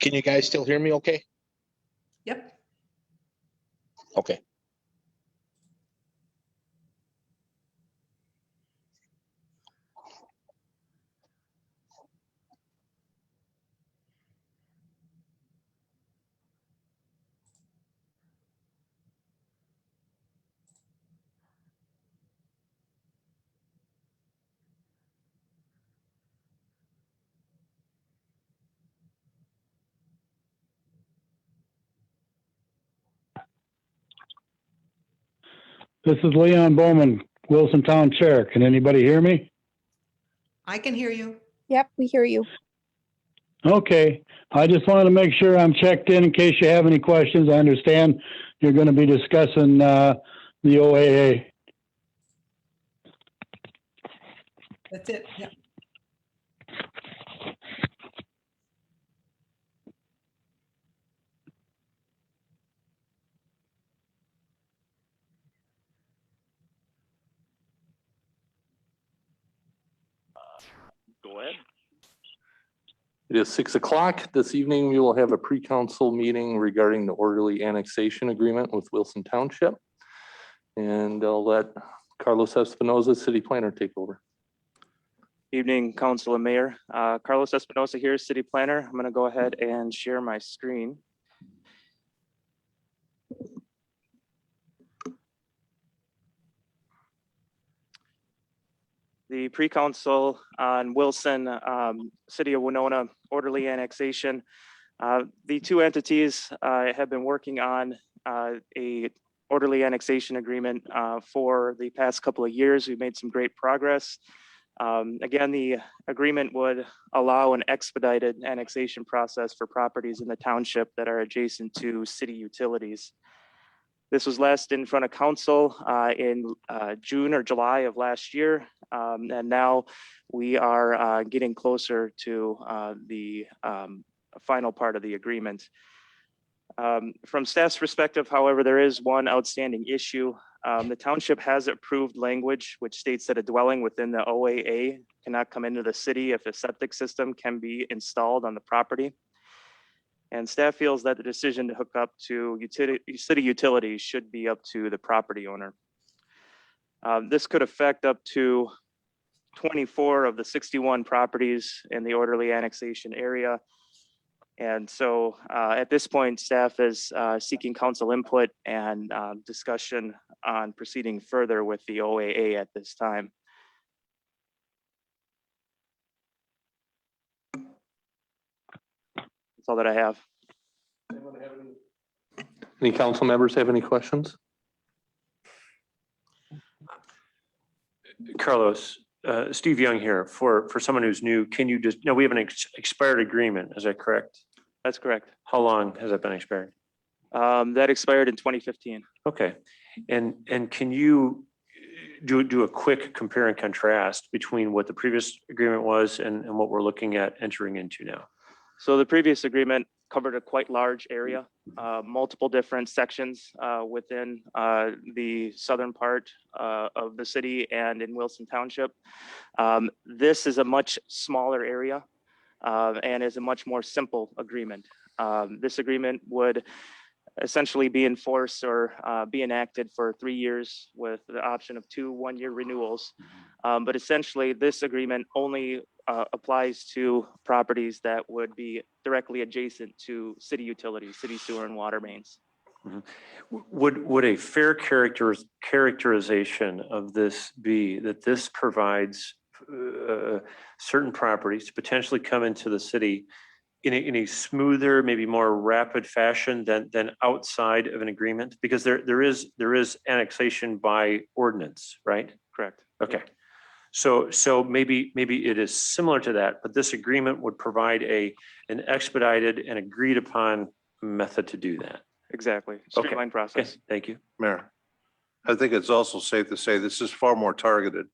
Can you guys still hear me okay? Yep. Okay. This is Leon Bowman, Wilson Town Chair. Can anybody hear me? I can hear you. Yep, we hear you. Okay. I just wanted to make sure I'm checked in case you have any questions. I understand you're going to be discussing the OAA. That's it. Yeah. Go ahead. It is 6 o'clock. This evening, we will have a pre-council meeting regarding the orderly annexation agreement with Wilson Township. And I'll let Carlos Espinoza, city planner, take over. Evening, Council and Mayor. Carlos Espinoza here, City Planner. I'm going to go ahead and share my screen. The pre-council on Wilson, City of Winona orderly annexation. The two entities have been working on a orderly annexation agreement for the past couple of years. We've made some great progress. Again, the agreement would allow an expedited annexation process for properties in the township that are adjacent to city utilities. This was last in front of council in June or July of last year. And now we are getting closer to the final part of the agreement. From staff's perspective, however, there is one outstanding issue. The township has approved language which states that a dwelling within the OAA cannot come into the city if a septic system can be installed on the property. And staff feels that the decision to hook up to city utilities should be up to the property owner. This could affect up to 24 of the 61 properties in the orderly annexation area. And so at this point, staff is seeking council input and discussion on proceeding further with the OAA at this time. That's all that I have. Any council members have any questions? Carlos, Steve Young here. For someone who's new, can you just, no, we have an expired agreement, is that correct? That's correct. How long has that been expired? That expired in 2015. Okay, and can you do a quick compare and contrast between what the previous agreement was and what we're looking at entering into now? So the previous agreement covered a quite large area, multiple different sections within the southern part of the city and in Wilson Township. This is a much smaller area and is a much more simple agreement. This agreement would essentially be enforced or be enacted for 3 years with the option of 2 one-year renewals. But essentially this agreement only applies to properties that would be directly adjacent to city utilities, city sewer and water mains. Mm-hmm. Would a fair characterization of this be that this provides certain properties to potentially come into the city in a smoother, maybe more rapid fashion than outside of an agreement? Because there is annexation by ordinance, right? Correct. Okay. So maybe it is similar to that, but this agreement would provide an expedited and agreed upon method to do that. Exactly. Streamlined process. Okay. Thank you. Mayor, I think it's also safe to say this is far more targeted.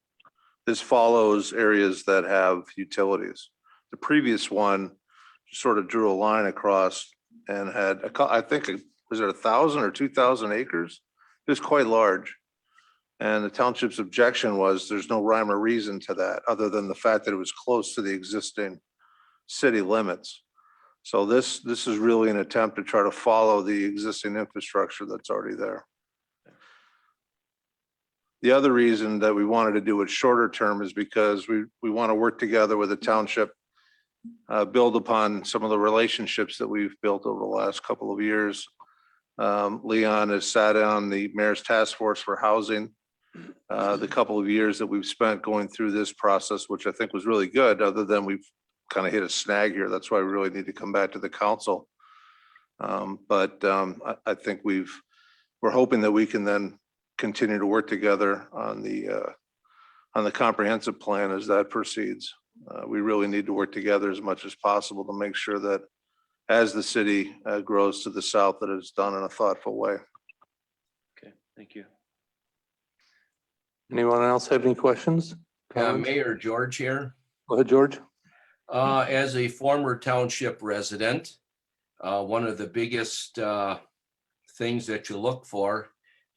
This follows areas that have utilities. The previous one sort of drew a line across and had, I think, was it 1,000 or 2,000 acres? It was quite large. And the township's objection was there's no rhyme or reason to that other than the fact that it was close to the existing city limits. So this is really an attempt to try to follow the existing infrastructure that's already there. The other reason that we wanted to do it shorter term is because we want to work together with the township, build upon some of the relationships that we've built over the last couple of years. Leon has sat on the mayor's task force for housing. The couple of years that we've spent going through this process, which I think was really good, other than we've kind of hit a snag here. That's why we really need to come back to the council. I think we're hoping that we can then continue to work together on the comprehensive plan as that proceeds. We really need to work together as much as possible to make sure that as the city grows to the south, that it's done in a thoughtful way. Okay, thank you. Anyone else have any questions? Comments? Mayor George here. Go ahead, George. As a former township resident, one of the biggest things that you look for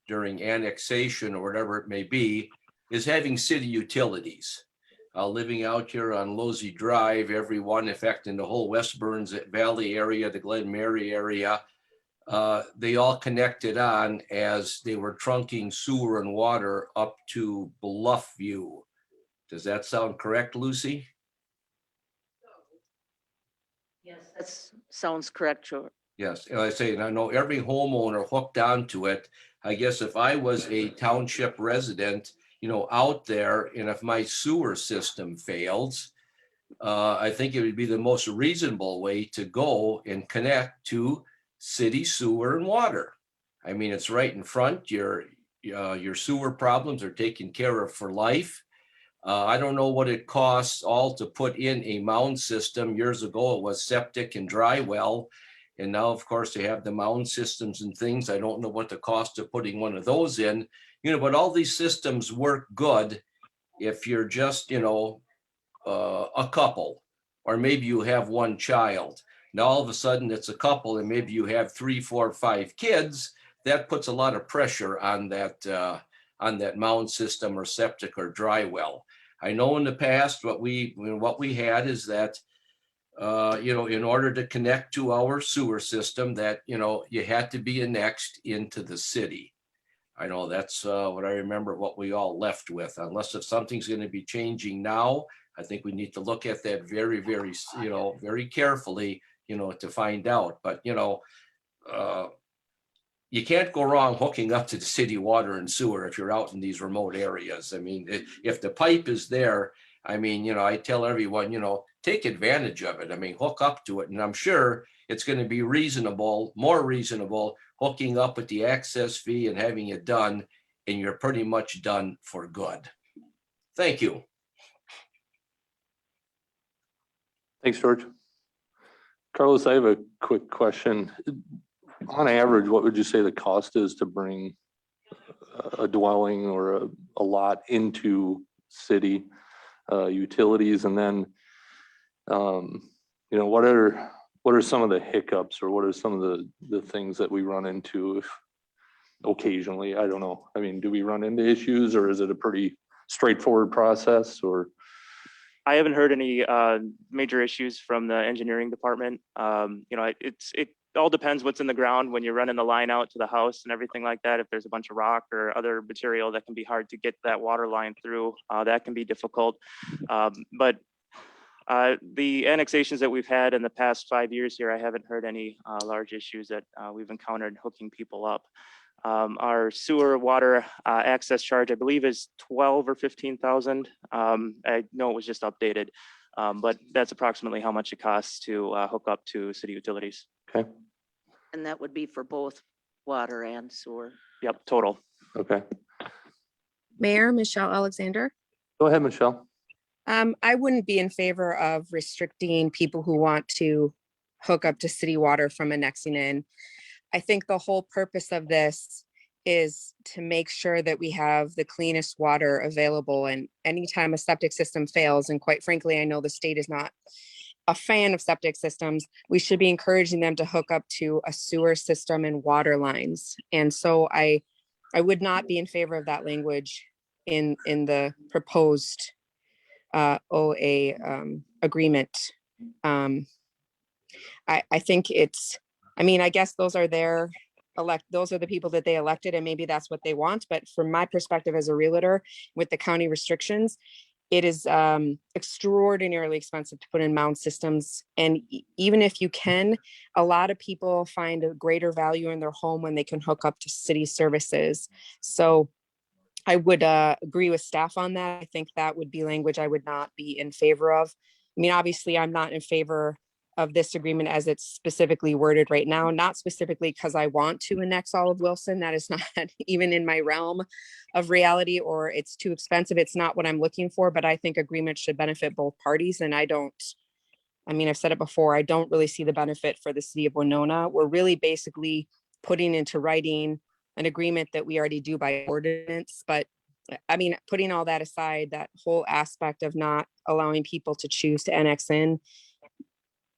during annexation or whatever it may be is having city utilities. Living out here on Losey Drive, everyone affecting the whole West Burns Valley area, the Glen Mary area, they all connected on as they were trunking sewer and water up to Bluff View. Does that sound correct, Lucy? Yes, that sounds correct, George. Yes, and I say, and I know every homeowner hooked onto it. I guess if I was a township resident, out there, and if my sewer system fails, I think it would be the most reasonable way to go and connect to city sewer and water. I mean, it's right in front. Your sewer problems are taken care of for life. I don't know what it costs all to put in a mound system. Years ago, it was septic and dry well. And now, of course, they have the mound systems and things. I don't know what the cost of putting one of those in, but all these systems work good if you're just, a couple, or maybe you have one child. Now, all of a sudden it's a couple and maybe you have 3, 4, 5 kids. That puts a lot of pressure on that mound system or septic or dry well. I know in the past, what we had is that, in order to connect to our sewer system, that, you had to be annexed into the city. I know that's what I remember what we all left with, unless if something's going to be changing now. I think we need to look at that very, very, very carefully, to find out. But, you can't go wrong hooking up to the city water and sewer if you're out in these remote areas. I mean, if the pipe is there, I mean, I tell everyone, take advantage of it. I mean, hook up to it. And I'm sure it's going to be more reasonable, hooking up with the access fee and having it done, and you're pretty much done for good. Thank you. Thanks, George. Carlos, I have a quick question. On average, what would you say the cost is to bring a dwelling or a lot into city utilities? And then, what are some of the hiccups, or what are some of the things that we run into occasionally? I don't know. I mean, do we run into issues, or is it a pretty straightforward process? Or I haven't heard any major issues from the engineering department. It all depends what's in the ground when you're running the line out to the house and everything like that. If there's a bunch of rock or other material that can be hard to get that water line through, that can be difficult. But the annexations that we've had in the past 5 years here, I haven't heard any large issues that we've encountered hooking people up. Our sewer water access charge, I believe, is 12 or 15,000. I know it was just updated, but that's approximately how much it costs to hook up to city utilities. okay, And that would be for both water and sewer. Yep, total. okay. Mayor Michelle Alexander. Go ahead, Michelle. I wouldn't be in favor of restricting people who want to hook up to city water from annexing in. I think the whole purpose of this is to make sure that we have the cleanest water available. And anytime a septic system fails, and quite frankly, I know the state is not a fan of septic systems, we should be encouraging them to hook up to a sewer system and water lines. And so I would not be in favor of that language in the proposed OA agreement. I think it's, I mean, I guess those are those are the people that they elected, and maybe that's what they want. But from my perspective as a realtor, with the county restrictions, it is extraordinarily expensive to put in mound systems. And even if you can, a lot of people find a greater value in their home when they can hook up to city services. So I would agree with staff on that. I think that would be language I would not be in favor of. I mean, obviously, I'm not in favor of this agreement as it's specifically worded right now, not specifically because I want to annex all of Wilson. That is not even in my realm of reality, or it's too expensive. It's not what I'm looking for, but I think agreement should benefit both parties. And I mean, I've said it before, I don't really see the benefit for the city of Winona. We're really basically putting into writing an agreement that we already do by ordinance. But I mean, putting all that aside, that whole aspect of not allowing people to choose to annex in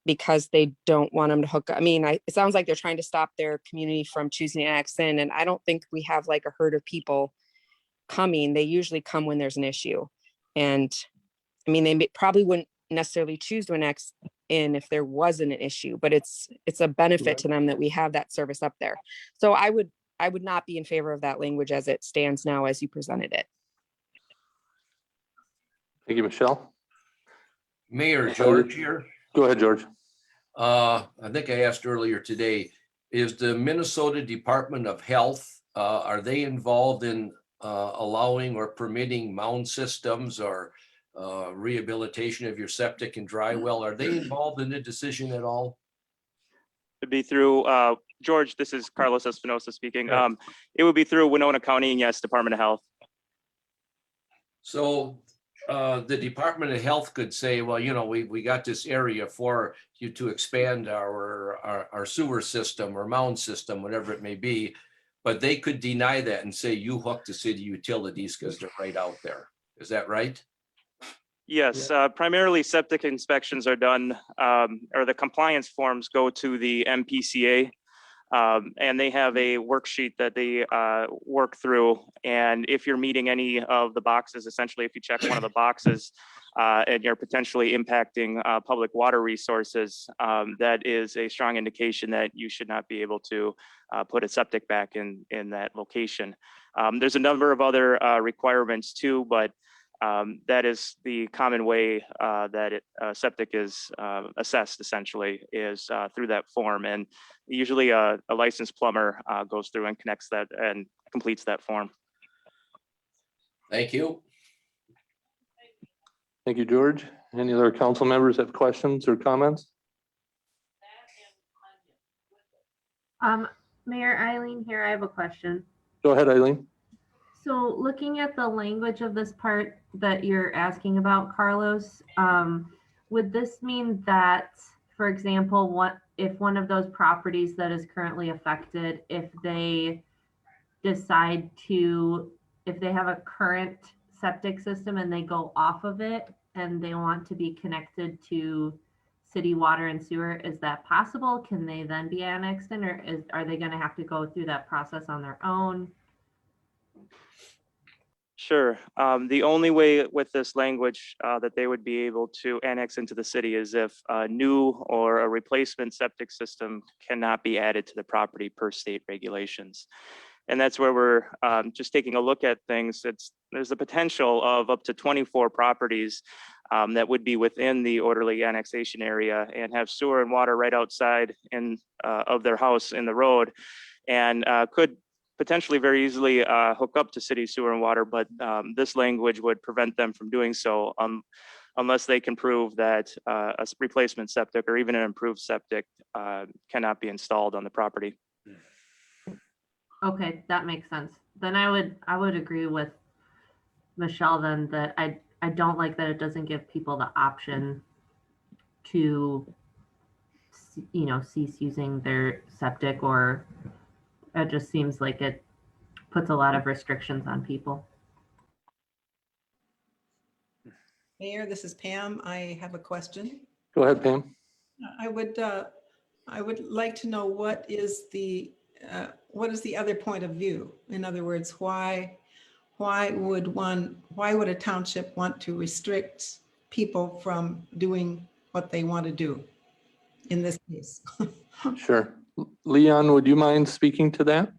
because they don't want them to hook. I mean, it sounds like they're trying to stop their community from choosing to annex in. And I don't think we have like a herd of people coming. They usually come when there's an issue. And I mean, they probably wouldn't necessarily choose to annex in if there wasn't an issue, but it's a benefit to them that we have that service up there. So I would not be in favor of that language as it stands now, as you presented it. Thank you, Michelle. Mayor George here. Go ahead, George. I think I asked earlier today, is the Minnesota Department of Health, are they involved in allowing or permitting mound systems or rehabilitation of your septic and dry well? Are they involved in the decision at all? It'd be through, George, this is Carlos Espinosa speaking. Okay. It would be through Winona County and yes, Department of Health. So the Department of Health could say, well, you know, we got this area for you to expand our sewer system or mound system, whatever it may be, but they could deny that and say you hook the city utilities because they're right out there. Is that right? Yes, primarily septic inspections are done, or the compliance forms go to the MPCA. And they have a worksheet that they work through. And if you're meeting any of the boxes, essentially, if you check one of the boxes and you're potentially impacting public water resources, that is a strong indication that you should not be able to put a septic back in that location. There's a number of other requirements too, but that is the common way that septic is assessed, essentially, is through that form. And usually a licensed plumber goes through and connects that and completes that form. Thank you. Thank you, George. Any other council members have questions or comments? Mayor Eileen here, I have a question. Go ahead, Eileen. So looking at the language of this part that you're asking about, Carlos, would this mean that, for example, if one of those properties that is currently affected, if they decide to, if they have a current septic system and they go off of it and they want to be connected to city water and sewer, is that possible? Can they then be annexed in, or are they going to have to go through that process on their own? Sure. The only way with this language that they would be able to annex into the city is if a new or a replacement septic system cannot be added to the property per state regulations. And that's where we're just taking a look at things. There's the potential of up to 24 properties that would be within the orderly annexation area and have sewer and water right outside of their house in the road, and could potentially very easily hook up to city sewer and water, but this language would prevent them from doing so unless they can prove that a replacement septic or even an improved septic cannot be installed on the property. Okay, that makes sense. Then I would agree with Michelle then that I don't like that it doesn't give people the option to, you know, cease using their septic, or it just seems like it puts a lot of restrictions on people. Mayor, this is Pam. I have a question. Go ahead, Pam. I would like to know what is the other point of view? In other words, why would a township want to restrict people from doing what they want to do? in this case. Sure. Leon, would you mind speaking to that?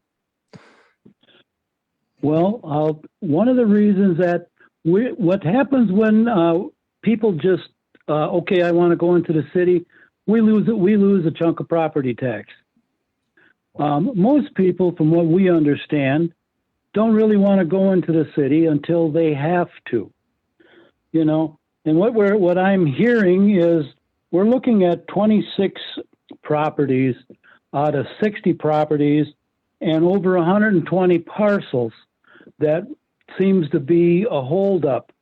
Well, one of the reasons that what happens when people just, okay, I want to go into the city, we lose a chunk of property tax. Most people, from what we understand, don't really want to go into the city until they have to, you know. And what I'm hearing is we're looking at 26 properties out of 60 properties and over 120 parcels that seems to be a holdup.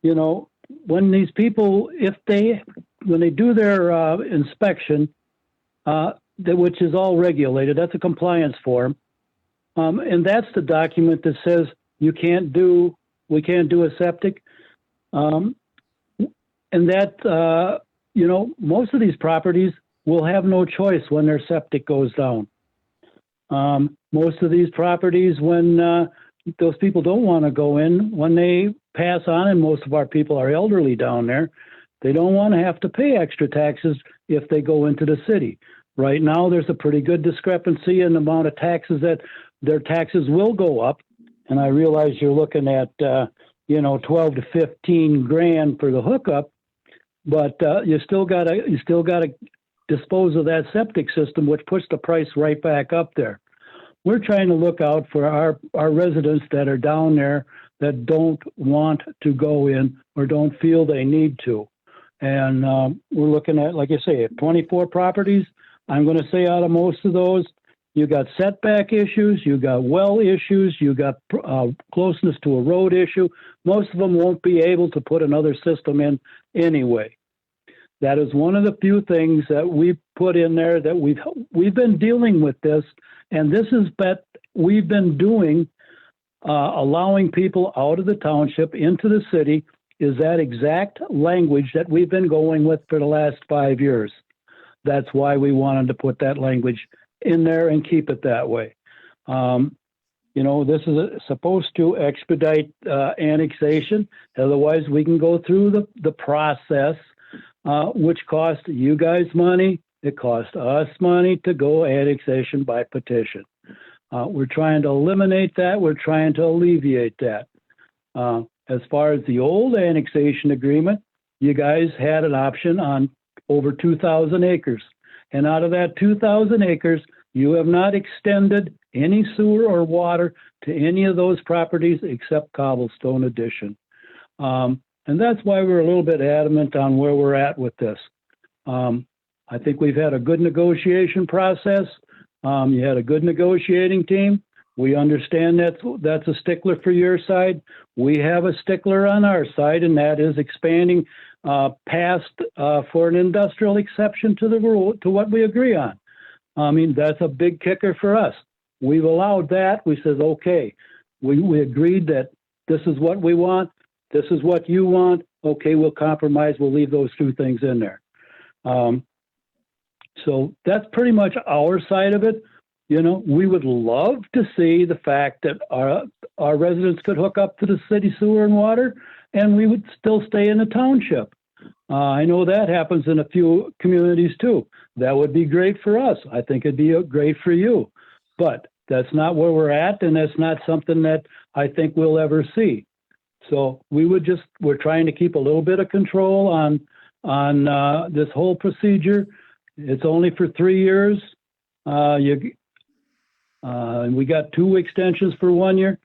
You know, when these people, when they do their inspection, which is all regulated, that's a compliance form, and that's the document that says we can't do a septic, and that you know, most of these properties will have no choice when their septic goes down. Most of these properties, when those people don't want to go in, when they pass on, and most of our people are elderly down there, they don't want to have to pay extra taxes if they go into the city. Right now, there's a pretty good discrepancy in the amount of taxes that their taxes will go up. And I realize you're looking at, you know, 12 to 15 grand for the hookup, but you still gotta dispose of that septic system, which puts the price right back up there. We're trying to look out for our residents that are down there that don't want to go in or don't feel they need to. And we're looking at, like I say, 24 properties. I'm going to say out of most of those, you got setback issues, you got well issues, you got closeness to a road issue. Most of them won't be able to put another system in anyway. That is one of the few things that we put in there that we've been dealing with this, and this is that we've been doing, allowing people out of the township into the city is that exact language that we've been going with for the last 5 years. That's why we wanted to put that language in there and keep it that way. You know, this is supposed to expedite annexation. Otherwise, we can go through the process, which costs you guys money. It costs us money to go annexation by petition. We're trying to eliminate that. We're trying to alleviate that. As far as the old annexation agreement, you guys had an option on over 2,000 acres. And out of that 2,000 acres, you have not extended any sewer or water to any of those properties except Cobblestone Addition. And that's why we're a little bit adamant on where we're at with this. I think we've had a good negotiation process. You had a good negotiating team. We understand that's a stickler for your side. We have a stickler on our side, and that is expanding past for an industrial exception to the rule, to what we agree on. I mean, that's a big kicker for us. We've allowed that. We said, okay, we agreed that this is what we want. This is what you want. Okay, we'll compromise. We'll leave those two things in there. So that's pretty much our side of it. You know, we would love to see the fact that our residents could hook up to the city sewer and water, and we would still stay in the township. I know that happens in a few communities too. That would be great for us. I think it'd be great for you. But that's not where we're at, and that's not something that I think we'll ever see. So we're trying to keep a little bit of control on this whole procedure. It's only for 3 years. We got 2 extensions for 1 year.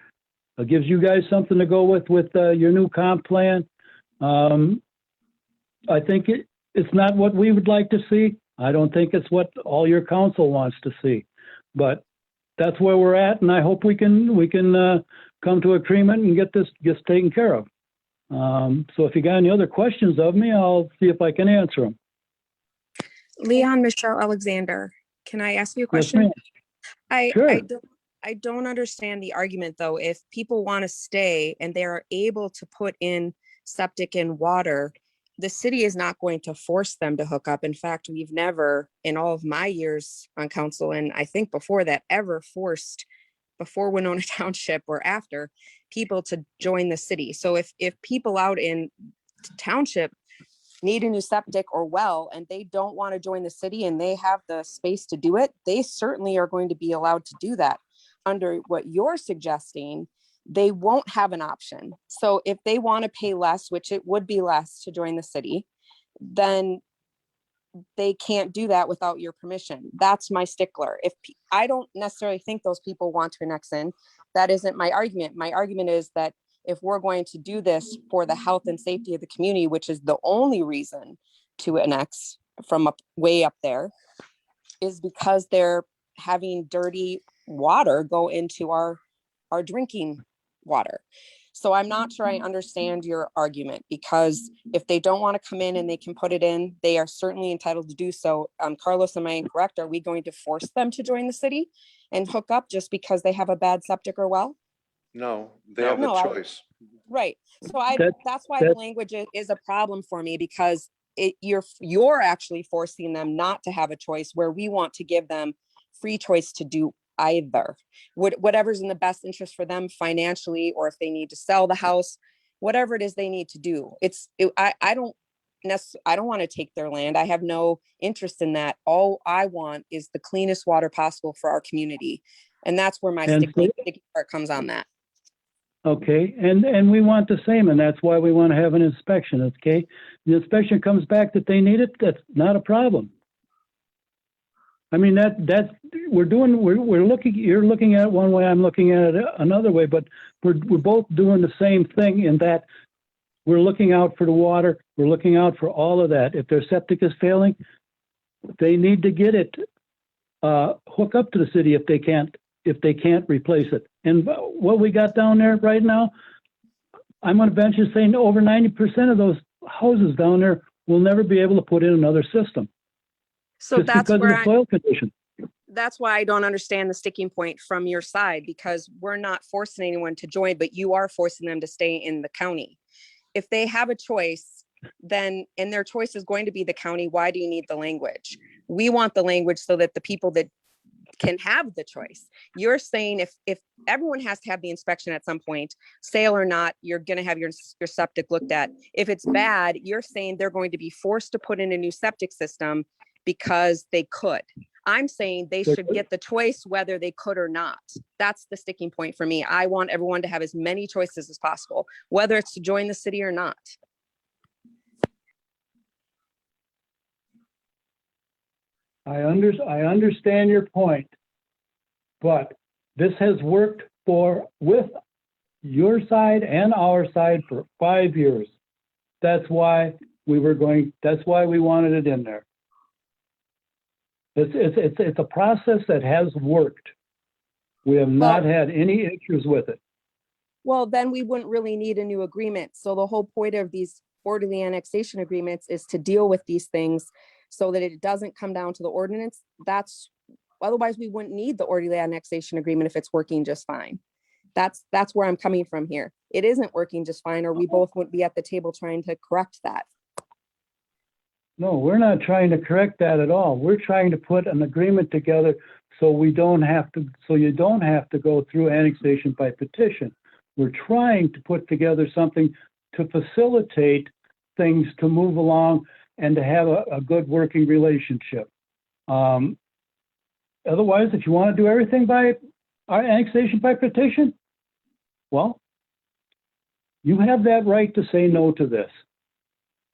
It gives you guys something to go with your new comp plan. I think it's not what we would like to see. I don't think it's what all your council wants to see, but that's where we're at, and I hope we can come to agreement and get this taken care of. So if you got any other questions of me, I'll see if I can answer them. Leon Michelle Alexander, can I ask you a question? Yes, ma'am. Sure. I don't understand the argument though. If people want to stay and they are able to put in septic and water, the city is not going to force them to hook up. In fact, we've never in all of my years on council, and I think before that, ever forced, before Winona Township or after, people to join the city. So if people out in township need a new septic or well, and they don't want to join the city and they have the space to do it, they certainly are going to be allowed to do that. Under what you're suggesting, they won't have an option. So if they want to pay less, which it would be less to join the city, then they can't do that without your permission. That's my stickler. I don't necessarily think those people want to annex in. That isn't my argument. My argument is that if we're going to do this for the health and safety of the community, which is the only reason to annex from way up there, is because they're having dirty water go into our drinking water. So I'm not sure I understand your argument, because if they don't want to come in and they can put it in, they are certainly entitled to do so. Carlos, am I incorrect? Are we going to force them to join the city and hook up just because they have a bad septic or well? No, they have No, a choice. Right. So that's why that- the language is a problem for me, because you're actually forcing them not to have a choice, where we want to give them free choice to do either. Whatever's in the best interest for them financially, or if they need to sell the house, whatever it is they need to do. I don't want to take their land. I have no interest in that. All I want is the cleanest water possible for our community. And that's where my sticky part comes on that. Okay, and we want the same, and that's why we want to have an inspection, okay? The inspection comes back that they need it, that's not a problem. I mean, that's, we're looking, you're looking at it one way, I'm looking at it another way, but we're both doing the same thing, in that we're looking out for the water, we're looking out for all of that. If their septic is failing, they need to get it, hook up to the city if they can't replace it. And what we got down there right now, I'm going to venture saying over 90% of those houses down there will never be able to put in another system. So just that's because where of the soil condition. that's why I don't understand the sticking point from your side, because we're not forcing anyone to join, but you are forcing them to stay in the county. If they have a choice, then, and their choice is going to be the county, why do you need the language? We want the language so that the people that can have the choice. You're saying if everyone has to have the inspection at some point, sale or not, you're going to have your septic looked at. If it's bad, you're saying they're going to be forced to put in a new septic system because they could. I'm saying they should get the choice whether they could or not. That's the sticking point for me. I want everyone to have as many choices as possible, whether it's to join the city or not. I understand your point, but this has worked with your side and our side for 5 years. That's why we wanted it in there. It's a process that has worked. We have not had any issues with it. Well, then we wouldn't really need a new agreement. So the whole point of these orderly annexation agreements is to deal with these things so that it doesn't come down to the ordinance. Otherwise we wouldn't need the orderly annexation agreement if it's working just fine. That's where I'm coming from here. It isn't working just fine, or we both wouldn't be at the table trying to correct that. No, we're not trying to correct that at all. We're trying to put an agreement together so you don't have to go through annexation by petition. We're trying to put together something to facilitate things to move along and to have a good working relationship. Otherwise, if you want to do everything by our annexation by petition, well, you have that right to say no to this.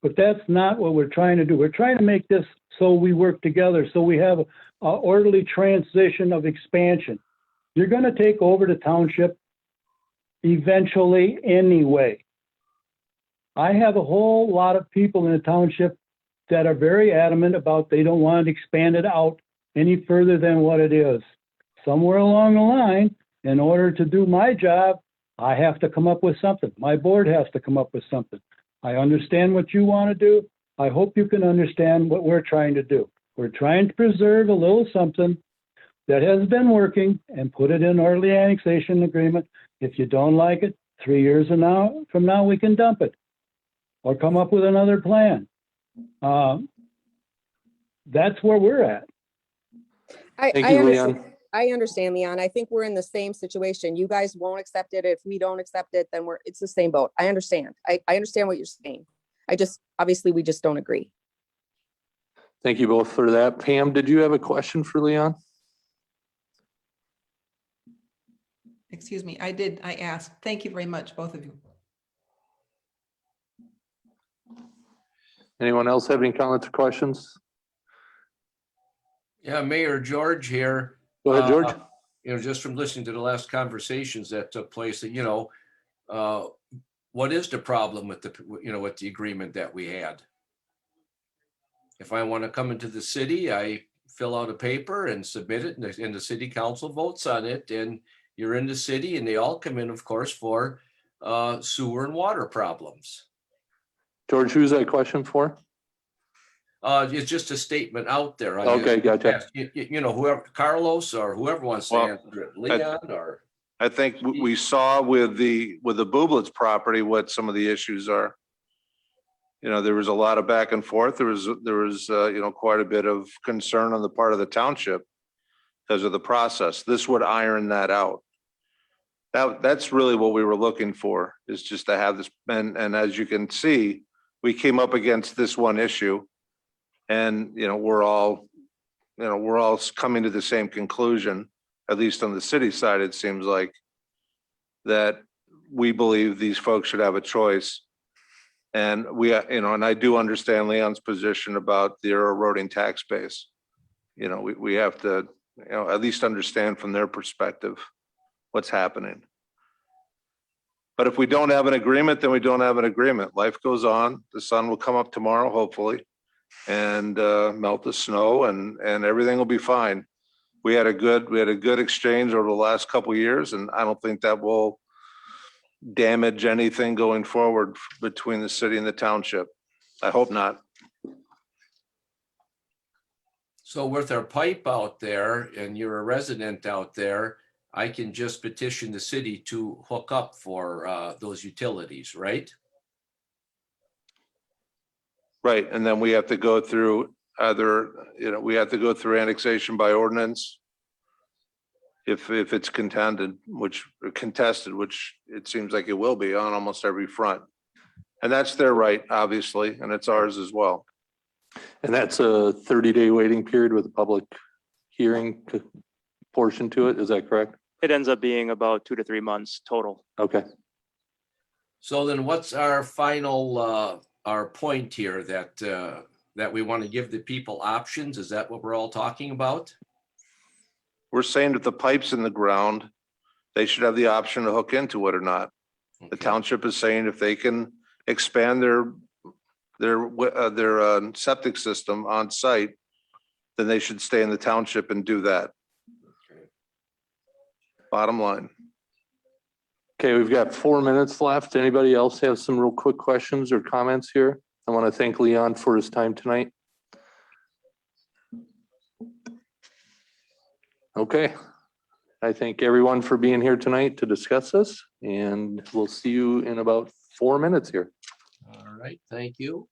But that's not what we're trying to do. We're trying to make this so we work together, so we have an orderly transition of expansion. You're going to take over the township eventually anyway. I have a whole lot of people in the township that are very adamant about they don't want it expanded out any further than what it is. Somewhere along the line, in order to do my job, I have to come up with something. My board has to come up with something. I understand what you want to do. I hope you can understand what we're trying to do. We're trying to preserve a little something that has been working and put it in orderly annexation agreement. If you don't like it, 3 years from now, we can dump it or come up with another plan. That's where we're at. Thank you, Leon. I understand, Leon. I think we're in the same situation. You guys won't accept it. If we don't accept it, then it's the same boat. I understand. I understand what you're saying. Obviously, we just don't agree. Thank you both for that. Pam, did you have a question for Leon? Excuse me, I asked. Thank you very much, both of you. Anyone else have any comments or questions? Yeah, Mayor George here. Go ahead, George. Just from listening to the last conversations that took place, that, what is the problem with with the agreement that we had? If I want to come into the city, I fill out a paper and submit it, and the city council votes on it, and you're in the city, and they all come in, of course, for sewer and water problems. George, who's that question for? It's just a statement out there. Okay, gotcha. Whoever, Carlos or whoever wants to Well, answer it, Leon or. I think we saw with the Bublitz property what some of the issues are. There was a lot of back and forth. There was quite a bit of concern on the part of the township because of the process. This would iron that out. That's really what we were looking for, is just to have this. And as you can see, we came up against this one issue, and we're all coming to the same conclusion. At least on the city side, it seems like that we believe these folks should have a choice. And and I do understand Leon's position about the eroding tax base. We have to, at least understand from their perspective what's happening. But if we don't have an agreement, then we don't have an agreement. Life goes on. The sun will come up tomorrow, hopefully, and melt the snow, and everything will be fine. We had a good exchange over the last couple of years, and I don't think that will damage anything going forward between the city and the township. I hope not. So with our pipe out there, and you're a resident out there, I can just petition the city to hook up for those utilities, right? Right, and then we have to go through annexation by ordinance. If it's contested, which it seems like it will be on almost every front. And that's their right, obviously, and it's ours as well. And that's a 30-day waiting period with a public hearing portion to it. Is that correct? It ends up being about 2 to 3 months total. Okay. So then what's our final, our point here, that we want to give the people options? Is that what we're all talking about? We're saying if the pipe's in the ground, they should have the option to hook into it or not. The township is saying if they can expand their septic system on site, then they should stay in the township and do that. Bottom line. Okay, we've got 4 minutes left. Anybody else have some real quick questions or comments here? I want to thank Leon for his time tonight. Okay. I thank everyone for being here tonight to discuss this, and we'll see you in about 4 minutes here. All right, thank you.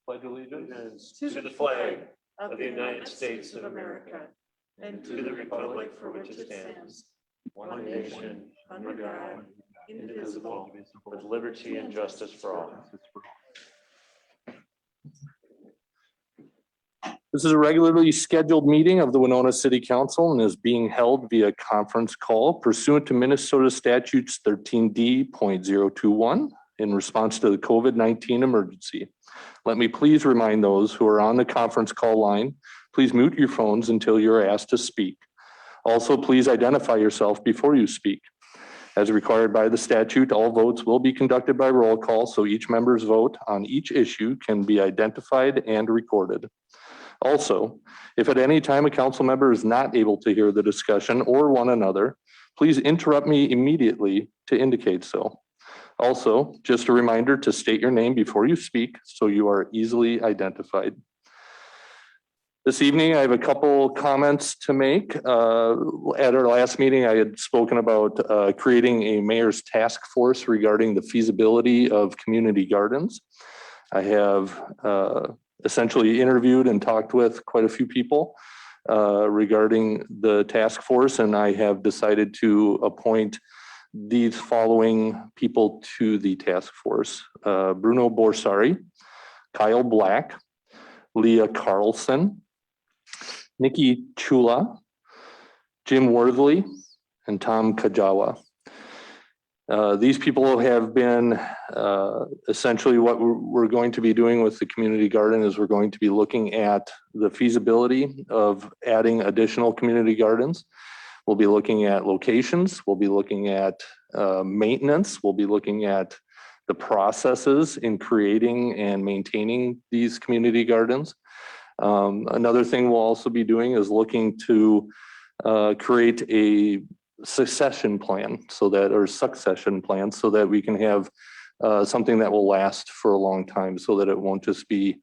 Pledge allegiance to the flag of the United States of America and to the republic for which it stands, one nation, under God, indivisible, with liberty and justice for all. This is a regularly scheduled meeting of the Winona City Council and is being held via conference call pursuant to Minnesota Statutes 13D.021 in response to the COVID-19 emergency. Let me please remind those who are on the conference call line, please mute your phones until you're asked to speak. Also, please identify yourself before you speak. As required by the statute, all votes will be conducted by roll call, so each member's vote on each issue can be identified and recorded. Also, if at any time a council member is not able to hear the discussion or one another, please interrupt me immediately to indicate so. Also, just a reminder to state your name before you speak so you are easily identified. This evening, I have a couple comments to make. At our last meeting, I had spoken about creating a mayor's task force regarding the feasibility of community gardens. I have essentially interviewed and talked with quite a few people regarding the task force, and I have decided to appoint these following people to the task force: Bruno Borsari, Kyle Black, Leah Carlson, Nikki Chula, Jim Worthley, and Tom Kajawa. These people have been essentially what we're going to be doing with the community garden is we're going to be looking at the feasibility of adding additional community gardens. We'll be looking at locations. We'll be looking at maintenance. We'll be looking at the processes in creating and maintaining these community gardens. Another thing we'll also be doing is looking to create a succession plan so that we can have something that will last for a long time, so that it won't just be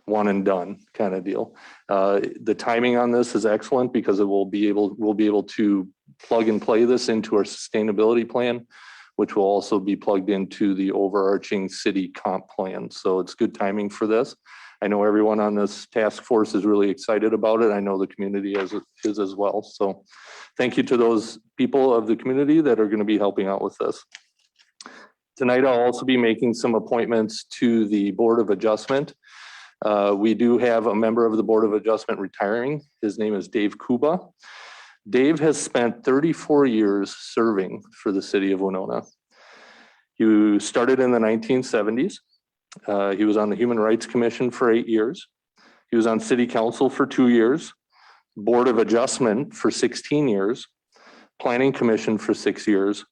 one and done kind of deal. The timing on this is excellent because we'll be able to plug and play this into our sustainability plan, which will also be plugged into the overarching city comp plan. So it's good timing for this. I know everyone on this task force is really excited about it. I know the community is as well. So thank you to those people of the community that are going to be helping out with this. Tonight, I'll also be making some appointments to the Board of Adjustment. We do have a member of the Board of Adjustment retiring. His name is Dave Kuba. Dave has spent 34 years serving for the city of Winona. He started in the 1970s. He was on the Human Rights Commission for 8 years. He was on City Council for 2 years, Board of Adjustment for 16 years, Planning Commission for 6 years,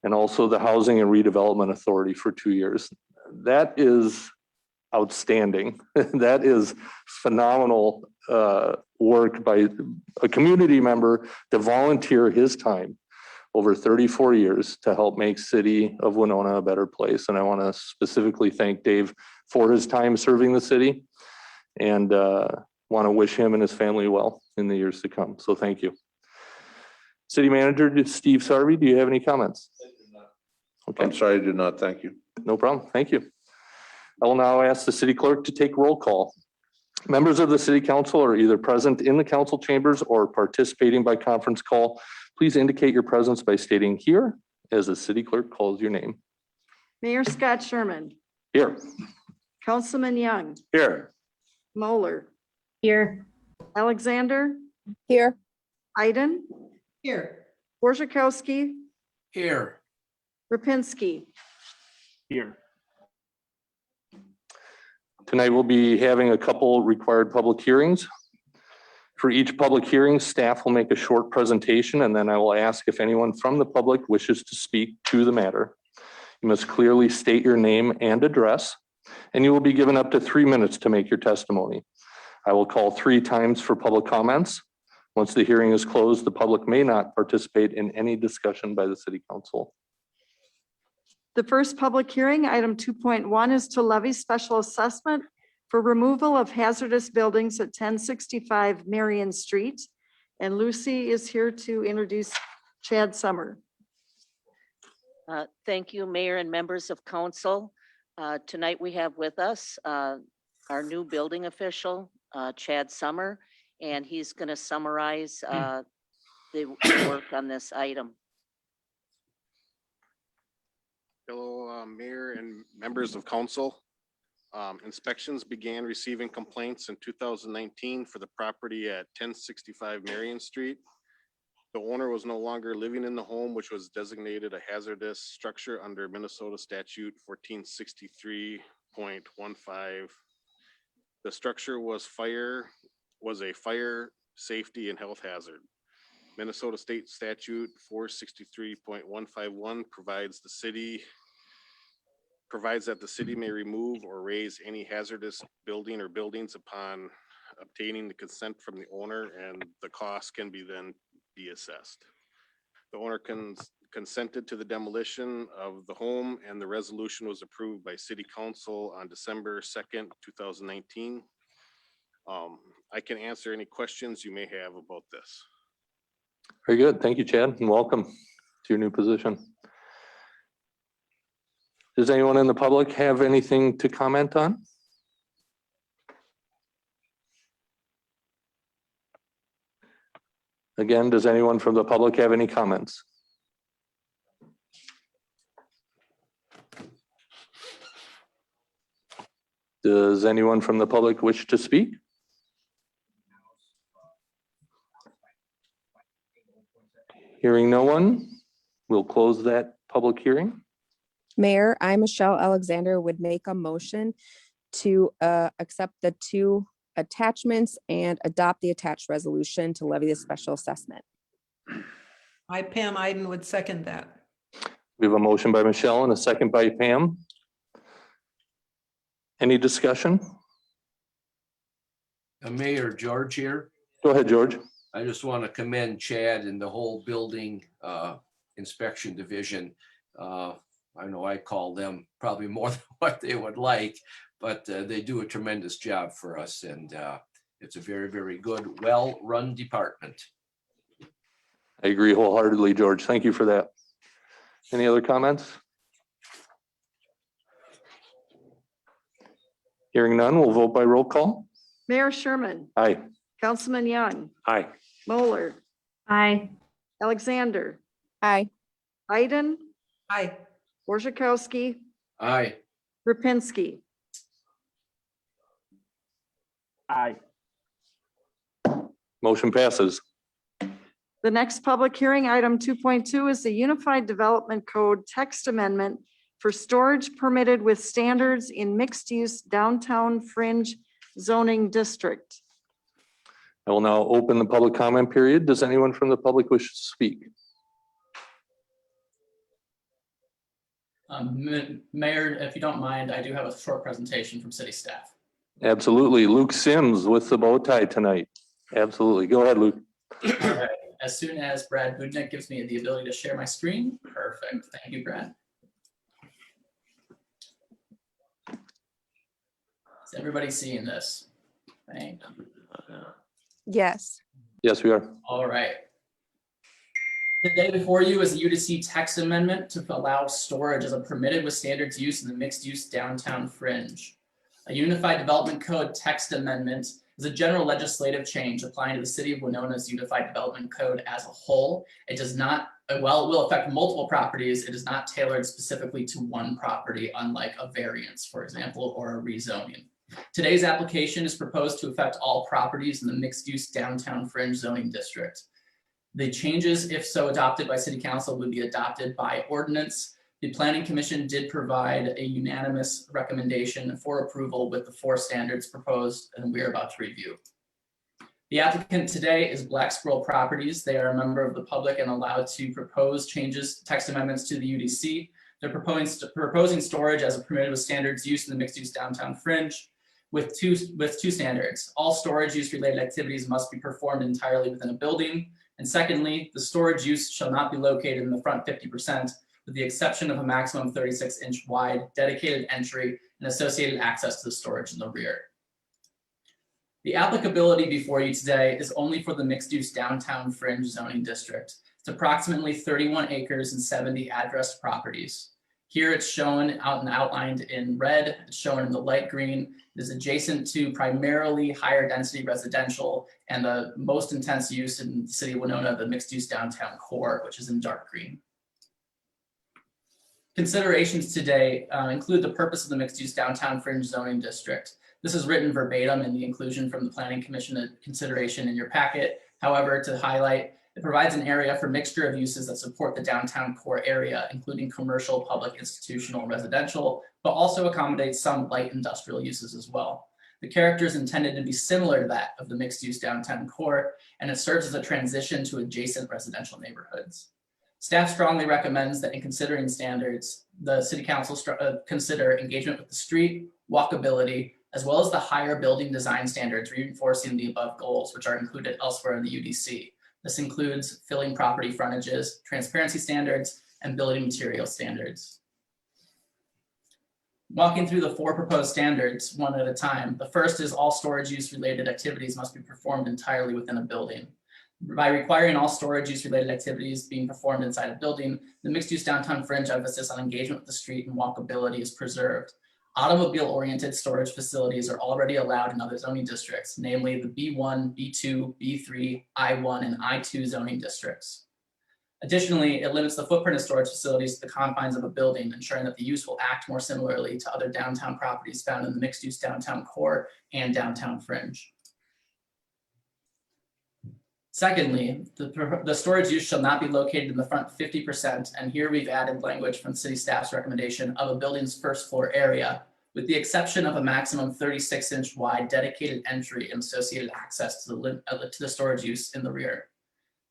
and also the Housing and Redevelopment Authority for 2 years. That is outstanding. That is phenomenal work by a community member to volunteer his time over 34 years to help make City of Winona a better place. And I want to specifically thank Dave for his time serving the city, and want to wish him and his family well in the years to come. So thank you. City Manager Steve Sarvey, do you have any comments? Okay. I'm sorry, I did not. Thank you. No problem. Thank you. I will now ask the city clerk to take roll call. Members of the city council are either present in the council chambers or participating by conference call. Please indicate your presence by stating here as the city clerk calls your name. Mayor Scott Sherman, Here. Councilman Young, Here. Moeller, Here. Alexander, Here. Iden, Here. Borzakowski, Here. Repinski. Here. Tonight we'll be having a couple required public hearings. For each public hearing, staff will make a short presentation, and then I will ask if anyone from the public wishes to speak to the matter. You must clearly state your name and address, and you will be given up to 3 minutes to make your testimony. I will call 3 times for public comments. Once the hearing is closed, the public may not participate in any discussion by the city council. The first public hearing, item 2.1, is to levy special assessment for removal of hazardous buildings at 1065 Marion Street. And Lucy is here to introduce Chad Summer. Thank you, Mayor and members of council. Tonight we have with us our new building official, Chad Summer, and he's going to summarize the work on this item. Hello, Mayor and members of council. Inspections began receiving complaints in 2019 for the property at 1065 Marion Street. The owner was no longer living in the home, which was designated a hazardous structure under Minnesota statute 1463.15. The structure was a fire, safety, and health hazard. Minnesota State Statute 463.151 provides that the city may remove or raise any hazardous building or buildings upon obtaining the consent from the owner, and the cost can be assessed. The owner consented to the demolition of the home, and the resolution was approved by City Council on December 2nd, 2019. I can answer any questions you may have about this. Very good. Thank you, Chad, and welcome to your new position. Does anyone in the public have anything to comment on? Again, does anyone from the public have any comments? Does anyone from the public wish to speak? Hearing no one, we'll close that public hearing. Mayor, I, Michelle Alexander, would make a motion to accept the 2 attachments and adopt the attached resolution to levy the special assessment. I, Pam Iden, would second that. We have a motion by Michelle and a second by Pam. Any discussion? Mayor George here. Go ahead, George. I just want to commend Chad and the whole building inspection division. I know I call them probably more than what they would like, but they do a tremendous job for us, and it's a very, very good, well-run department. I agree wholeheartedly, George. Thank you for that. Any other comments? Hearing none, we'll vote by roll call. Mayor Sherman, Aye. Councilman Young, Aye. Moeller, Aye. Alexander, Aye. Iden, Aye. Borzakowski, Aye. Repinski. Aye. Motion passes. The next public hearing, item 2.2, is the Unified Development Code Text Amendment for storage permitted with standards in mixed-use downtown fringe zoning district. I will now open the public comment period. Does anyone from the public wish to speak? Mayor, if you don't mind, I do have a short presentation from city staff. Absolutely. Luke Sims with the bow tie tonight. Absolutely. Go ahead, Luke. All right. As soon as Brad Budnick gives me the ability to share my screen. Perfect. Thank you, Brad. Is everybody seeing this? Thank you. Yes. Yes, we are. All right. The day before you is the UDC Text Amendment to allow storage as a permitted with standards use in the mixed-use downtown fringe. A Unified Development Code Text Amendment is a general legislative change applying to the City of Winona's Unified Development Code as a whole. It does not, while it will affect multiple properties, it is not tailored specifically to one property, unlike a variance, for example, or a rezoning. Today's application is proposed to affect all properties in the mixed-use downtown fringe zoning district. The changes, if so adopted by City Council, would be adopted by ordinance. The Planning Commission did provide a unanimous recommendation for approval with the 4 standards proposed, and we are about to review. The applicant today is Black Squirrel Properties. They are a member of the public and allowed to propose changes, text amendments to the UDC. They're proposing storage as a permitted with standards use in the mixed-use downtown fringe with two standards. All storage use related activities must be performed entirely within a building. And secondly, the storage use shall not be located in the front 50%, with the exception of a maximum 36-inch wide dedicated entry and associated access to the storage in the rear. The applicability before you today is only for the mixed-use downtown fringe zoning district. It's approximately 31 acres and 70 addressed properties. Here it's shown out and outlined in red, it's shown in the light green. It is adjacent to primarily higher density residential and the most intense use in the city of Winona, the mixed use downtown core, which is in dark green. Considerations today include the purpose of the mixed use downtown fringe zoning district. This is written verbatim in the inclusion from the Planning Commission consideration in your packet. However, to highlight, it provides an area for mixture of uses that support the downtown core area, including commercial, public, institutional, residential, but also accommodates some light industrial uses as well. The character is intended to be similar to that of the mixed-use downtown core, and it serves as a transition to adjacent residential neighborhoods. Staff strongly recommends that in considering standards, the City Council consider engagement with the street, walkability, as well as the higher building design standards reinforcing the above goals, which are included elsewhere in the UDC. This includes filling property frontages, transparency standards, and building material standards. Walking through the 4 proposed standards one at a time. The first is all storage use related activities must be performed entirely within a building. By requiring all storage use related activities being performed inside a building, the mixed use downtown fringe emphasis on engagement with the street and walkability is preserved. Automobile oriented storage facilities are already allowed in other zoning districts, namely the B1, B2, B3, I1, and I2 zoning districts. Additionally, it limits the footprint of storage facilities to the confines of a building, ensuring that the use will act more similarly to other downtown properties found in the mixed use downtown core and downtown fringe. Secondly, the storage use shall not be located in the front 50%, and here we've added language from city staff's recommendation of a building's first floor area, with the exception of a maximum 36-inch wide dedicated entry and associated access to the storage use in the rear.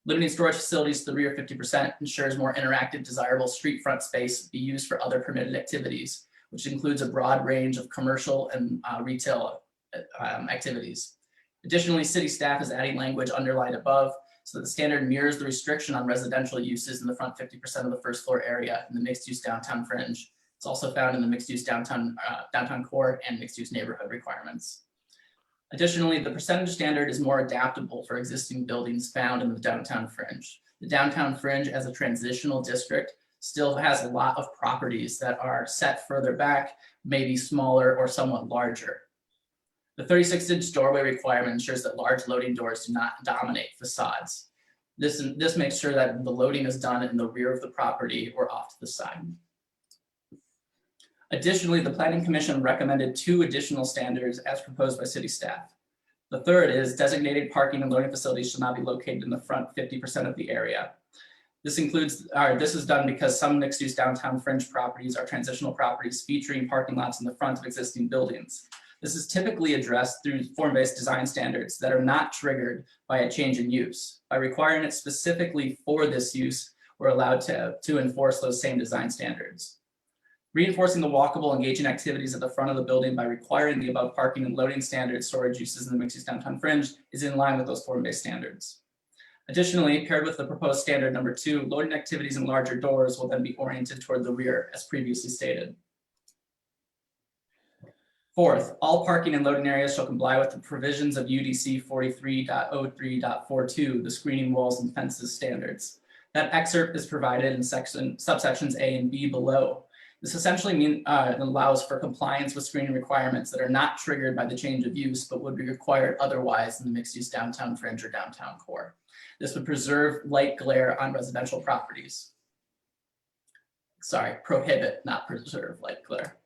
Limiting storage facilities to the rear 50% ensures more interactive, desirable street front space be used for other permitted activities, which includes a broad range of commercial and retail activities. Additionally, city staff is adding language underlined above so that the standard mirrors the restriction on residential uses in the front 50% of the first floor area in the mixed use downtown fringe. It's also found in the mixed use downtown core and mixed use neighborhood requirements. Additionally, the percentage standard is more adaptable for existing buildings found in the downtown fringe. The downtown fringe as a transitional district still has a lot of properties that are set further back, maybe smaller or somewhat larger. The 36-inch doorway requirement ensures that large loading doors do not dominate facades. This makes sure that the loading is done in the rear of the property or off to the side. Additionally, the Planning Commission recommended 2 additional standards as proposed by city staff. The third is designated parking and loading facilities shall not be located in the front 50% of the area. This is done because some mixed-use downtown fringe properties are transitional properties featuring parking lots in the front of existing buildings. This is typically addressed through form-based design standards that are not triggered by a change in use. By requiring it specifically for this use, we're allowed to enforce those same design standards. Reinforcing the walkable, engaging activities at the front of the building by requiring the above parking and loading standard storage uses in the mixed-use downtown fringe is in line with those form-based standards. Additionally, paired with the proposed standard number 2, loading activities in larger doors will then be oriented toward the rear, as previously stated. Fourth, all parking and loading areas shall comply with the provisions of UDC 43.03.42, the screening walls and fences standards. That excerpt is provided in subsections A and B below. This essentially allows for compliance with screening requirements that are not triggered by the change of use, but would be required otherwise in the mixed-use downtown fringe or downtown core. This would preserve light glare on residential properties. Sorry, prohibit, not preserve light glare.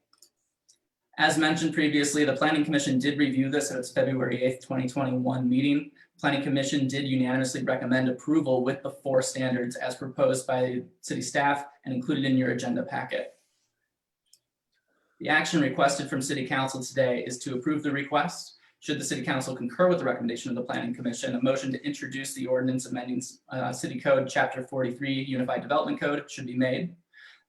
As mentioned previously, the Planning Commission did review this at its February 8th, 2021 meeting. Planning Commission did unanimously recommend approval with the 4 standards as proposed by city staff and included in your agenda packet. The action requested from City Council today is to approve the request. Should the City Council concur with the recommendation of the Planning Commission, a motion to introduce the ordinance amending City Code Chapter 43 Unified Development Code should be made.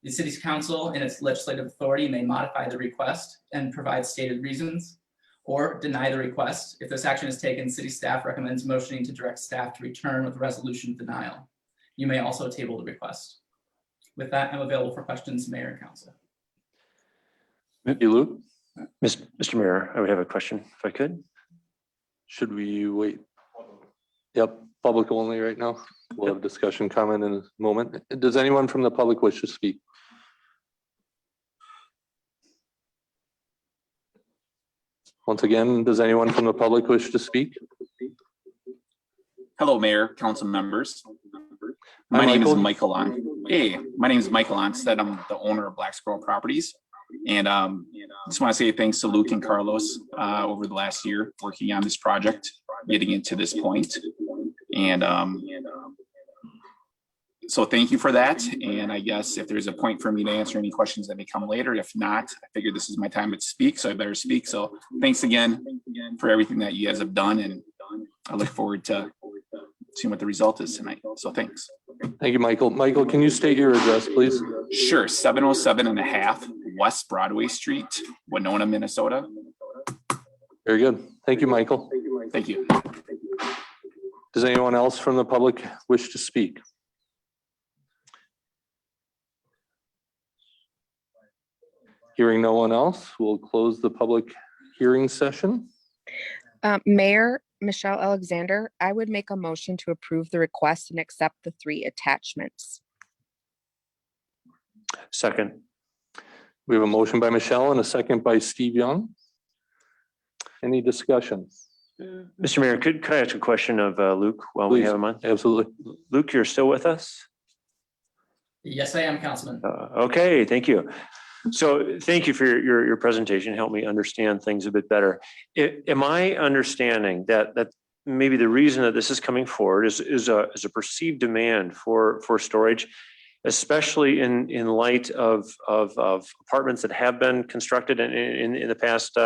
The City Council, in its legislative authority, may modify the request and provide stated reasons, or deny the request. If this action is taken, city staff recommends motioning to direct staff to return with a resolution of denial. You may also table the request. With that, I'm available for questions, Mayor and Council. You, Luke? Mr. Mayor, I would have a question if I could. Should we wait? Yep, public only right now. We'll have discussion comment in a moment. Does anyone from the public wish to speak? Once again, does anyone from the public wish to speak? Hello, Mayor, council members. Hi, My name is Michael. My name is Michael Onstad. I'm the owner of Black Squirrel Properties. And just want to say thanks to Luke and Carlos over the last year working on this project, getting it to this point. And so thank you for that. And I guess if there's a point for me to answer any questions that may come later, if not, I figured this is my time to speak, so I better speak. So thanks again for everything that you guys have done. And I look forward to seeing what the result is tonight. So thanks. Thank you, Michael. Michael, can you state your address, please? Sure, 707.5 West Broadway Street, Winona, Minnesota. Very good. Thank you, Michael. Thank you. Does anyone else from the public wish to speak? Hearing no one else, we'll close the public hearing session. Mayor Michelle Alexander, I would make a motion to approve the request and accept the 3 attachments. Second. We have a motion by Michelle and a second by Steve Young. Any discussion? Mr. Mayor, could I ask a question of Luke while we Please. have him on? Absolutely. Luke, you're still with us? Yes, I am, Councilman. Okay, thank you. So thank you for your presentation. Helped me understand things a bit better. Am I understanding that maybe the reason that this is coming forward is a perceived demand for storage, especially in light of apartments that have been constructed in the past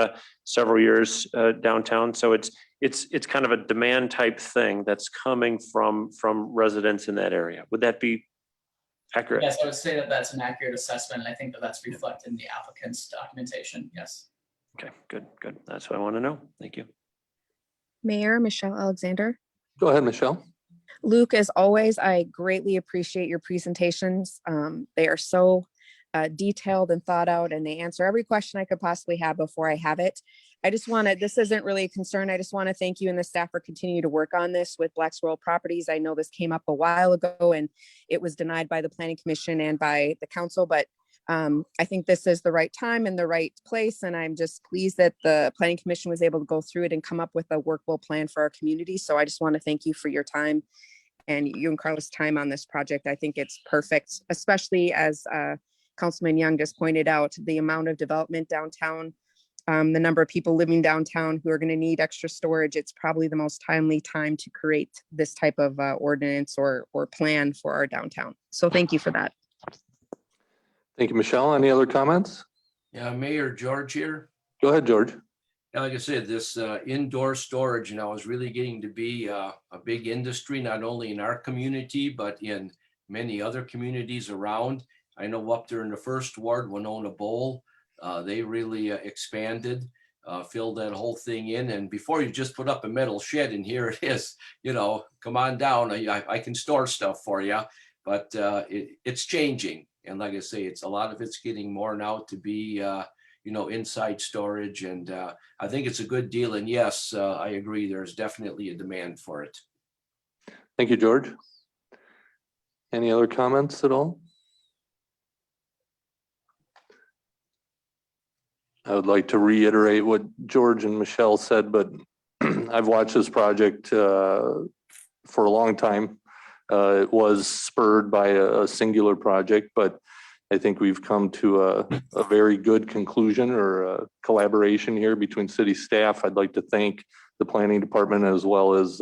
several years downtown? So it's kind of a demand type thing that's coming from residents in that area. Would that be accurate? Yes, I would say that that's an accurate assessment. And I think that that's reflected in the applicant's documentation. Yes. Okay, good. That's what I want to know. Thank you. Mayor Michelle Alexander. Go ahead, Michelle. Luke, as always, I greatly appreciate your presentations. They are so detailed and thought out, and they answer every question I could possibly have before I have it. This isn't really a concern. I just want to thank you and the staff for continuing to work on this with Black Squirrel Properties. I know this came up a while ago and it was denied by the Planning Commission and by the council, but I think this is the right time and the right place. And I'm just pleased that the Planning Commission was able to go through it and come up with a workable plan for our community. So I just want to thank you for your time and you and Carlos' time on this project. I think it's perfect, especially as Councilman Young just pointed out, the amount of development downtown, the number of people living downtown who are going to need extra storage. It's probably the most timely time to create this type of ordinance or plan for our downtown. So thank you for that. Thank you, Michelle. Any other comments? Yeah, Mayor George here. Go ahead, George. Yeah, like I said, this indoor storage now is really getting to be a big industry, not only in our community, but in many other communities around. I know up there in the first ward, Winona Bowl, they really expanded, filled that whole thing in. And before you just put up a metal shed and here it is, come on down, I can store stuff for you, but it's changing. And like I say, a lot of it's getting more now to be, inside storage. And I think it's a good deal. And yes, I agree, there's definitely a demand for it. Thank you, George. Any other comments at all? I would like to reiterate what George and Michelle said, but I've watched this project for a long time. It was spurred by a singular project, but I think we've come to a very good conclusion or a collaboration here between city staff. I'd like to thank the planning department as well as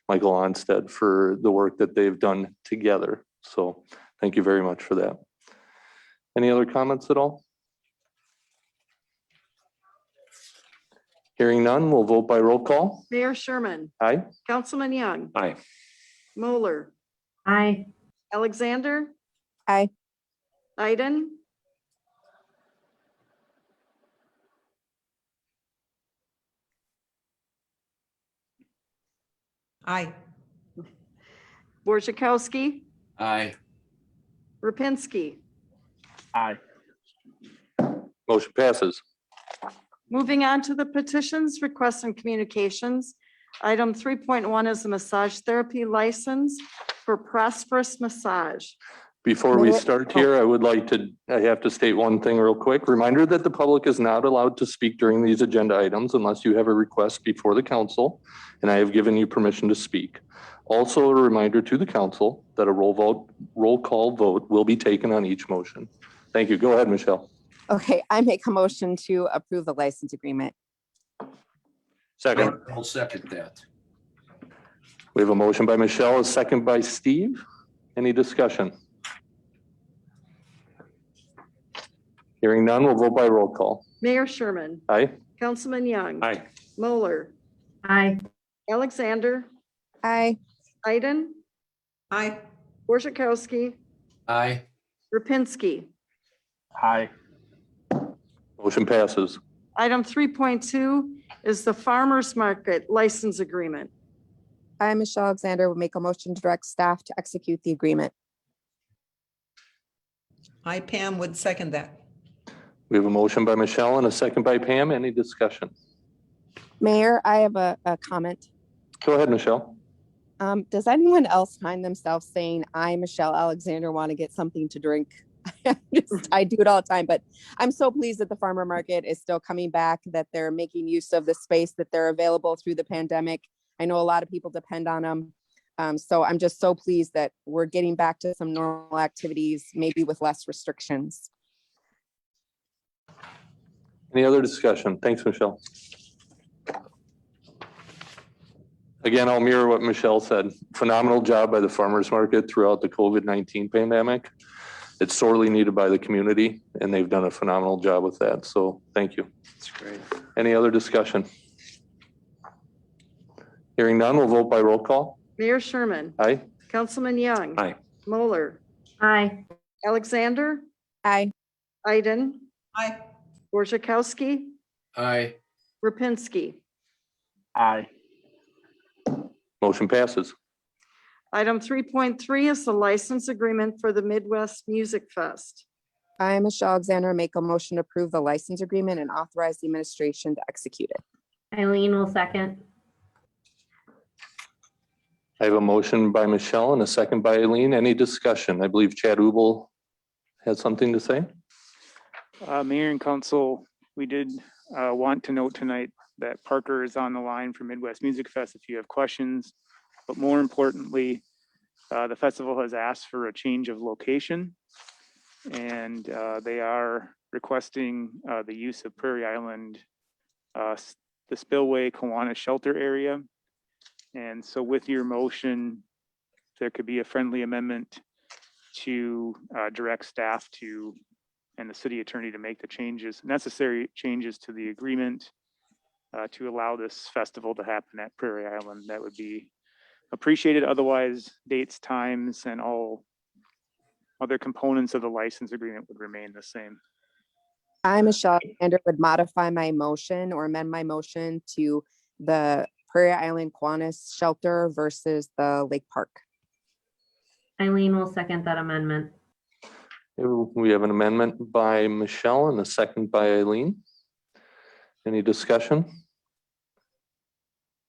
Michael Onstad for the work that they've done together. So thank you very much for that. Any other comments at all? Hearing none, we'll vote by roll call. Mayor Sherman, Aye. Councilman Young, Aye. Moeller, Aye. Alexander, Aye. Iden, Aye. Borzakowski, Aye. Repinski. Aye. Motion passes. Moving on to the petitions, requests, and communications. Item 3.1 is a massage therapy license for Prosperous Massage. Before we Mayor- start here, I have to state one thing real quick. Reminder that the public is not allowed to speak during these agenda items unless you have a request before the council, and I have given you permission to speak. Also, a reminder to the council that a roll call vote will be taken on each motion. Thank you. Go ahead, Michelle. Okay, I make a motion to approve the license agreement. Second. I'll second that. We have a motion by Michelle, a second by Steve. Any discussion? Hearing none, we'll vote by roll call. Mayor Sherman, Aye. Councilman Young. Aye. Moeller, Aye. Alexander, Aye. Iden, Aye. Borzakowski, Aye. Repinski. Aye. Motion passes. Item 3.2 is the farmer's market license agreement. I, Michelle Alexander, would make a motion to direct staff to execute the agreement. I, Pam, would second that. We have a motion by Michelle and a second by Pam. Any discussion? Mayor, I have a comment. Go ahead, Michelle. Does anyone else find themselves saying, I, Michelle Alexander, want to get something to drink? I do it all the time, but I'm so pleased that the farmer market is still coming back, that they're making use of the space, that they're available through the pandemic. I know a lot of people depend on them. So I'm just so pleased that we're getting back to some normal activities, maybe with less restrictions. Any other discussion? Thanks, Michelle. Again, I'll mirror what Michelle said. Phenomenal job by the farmers market throughout the COVID-19 pandemic. It's sorely needed by the community, and they've done a phenomenal job with that. So thank you. That's great. Any other discussion? Hearing none, we'll vote by roll call. Mayor Sherman, Aye. Councilman Young. Aye. Moeller, Aye. Alexander, Aye. Iden, Aye. Borzakowski, Aye. Repinski. Aye. Motion passes. Item 3.3 is the license agreement for the Midwest Music Fest. I, Michelle Alexander, make a motion to approve the license agreement and authorize the administration to execute it. Eileen will second. I have a motion by Michelle and a second by Eileen. Any discussion? I believe Chad Ubel has something to say. Mayor and council, we did want to note tonight that Parker is on the line for Midwest Music Fest if you have questions. But more importantly, the festival has asked for a change of location, and they are requesting the use of Prairie Island, the Spillway Kiwanis Shelter area. And so with your motion, there could be a friendly amendment to direct staff to and the city attorney to make the necessary changes to the agreement to allow this festival to happen at Prairie Island. That would be appreciated. Otherwise, dates, times, and all other components of the license agreement would remain the same. I, Michelle Alexander, would modify my motion or amend my motion to the Prairie Island Kiwanis Shelter versus the Lake Park. Eileen will second that amendment. We have an amendment by Michelle and a second by Eileen. Any discussion?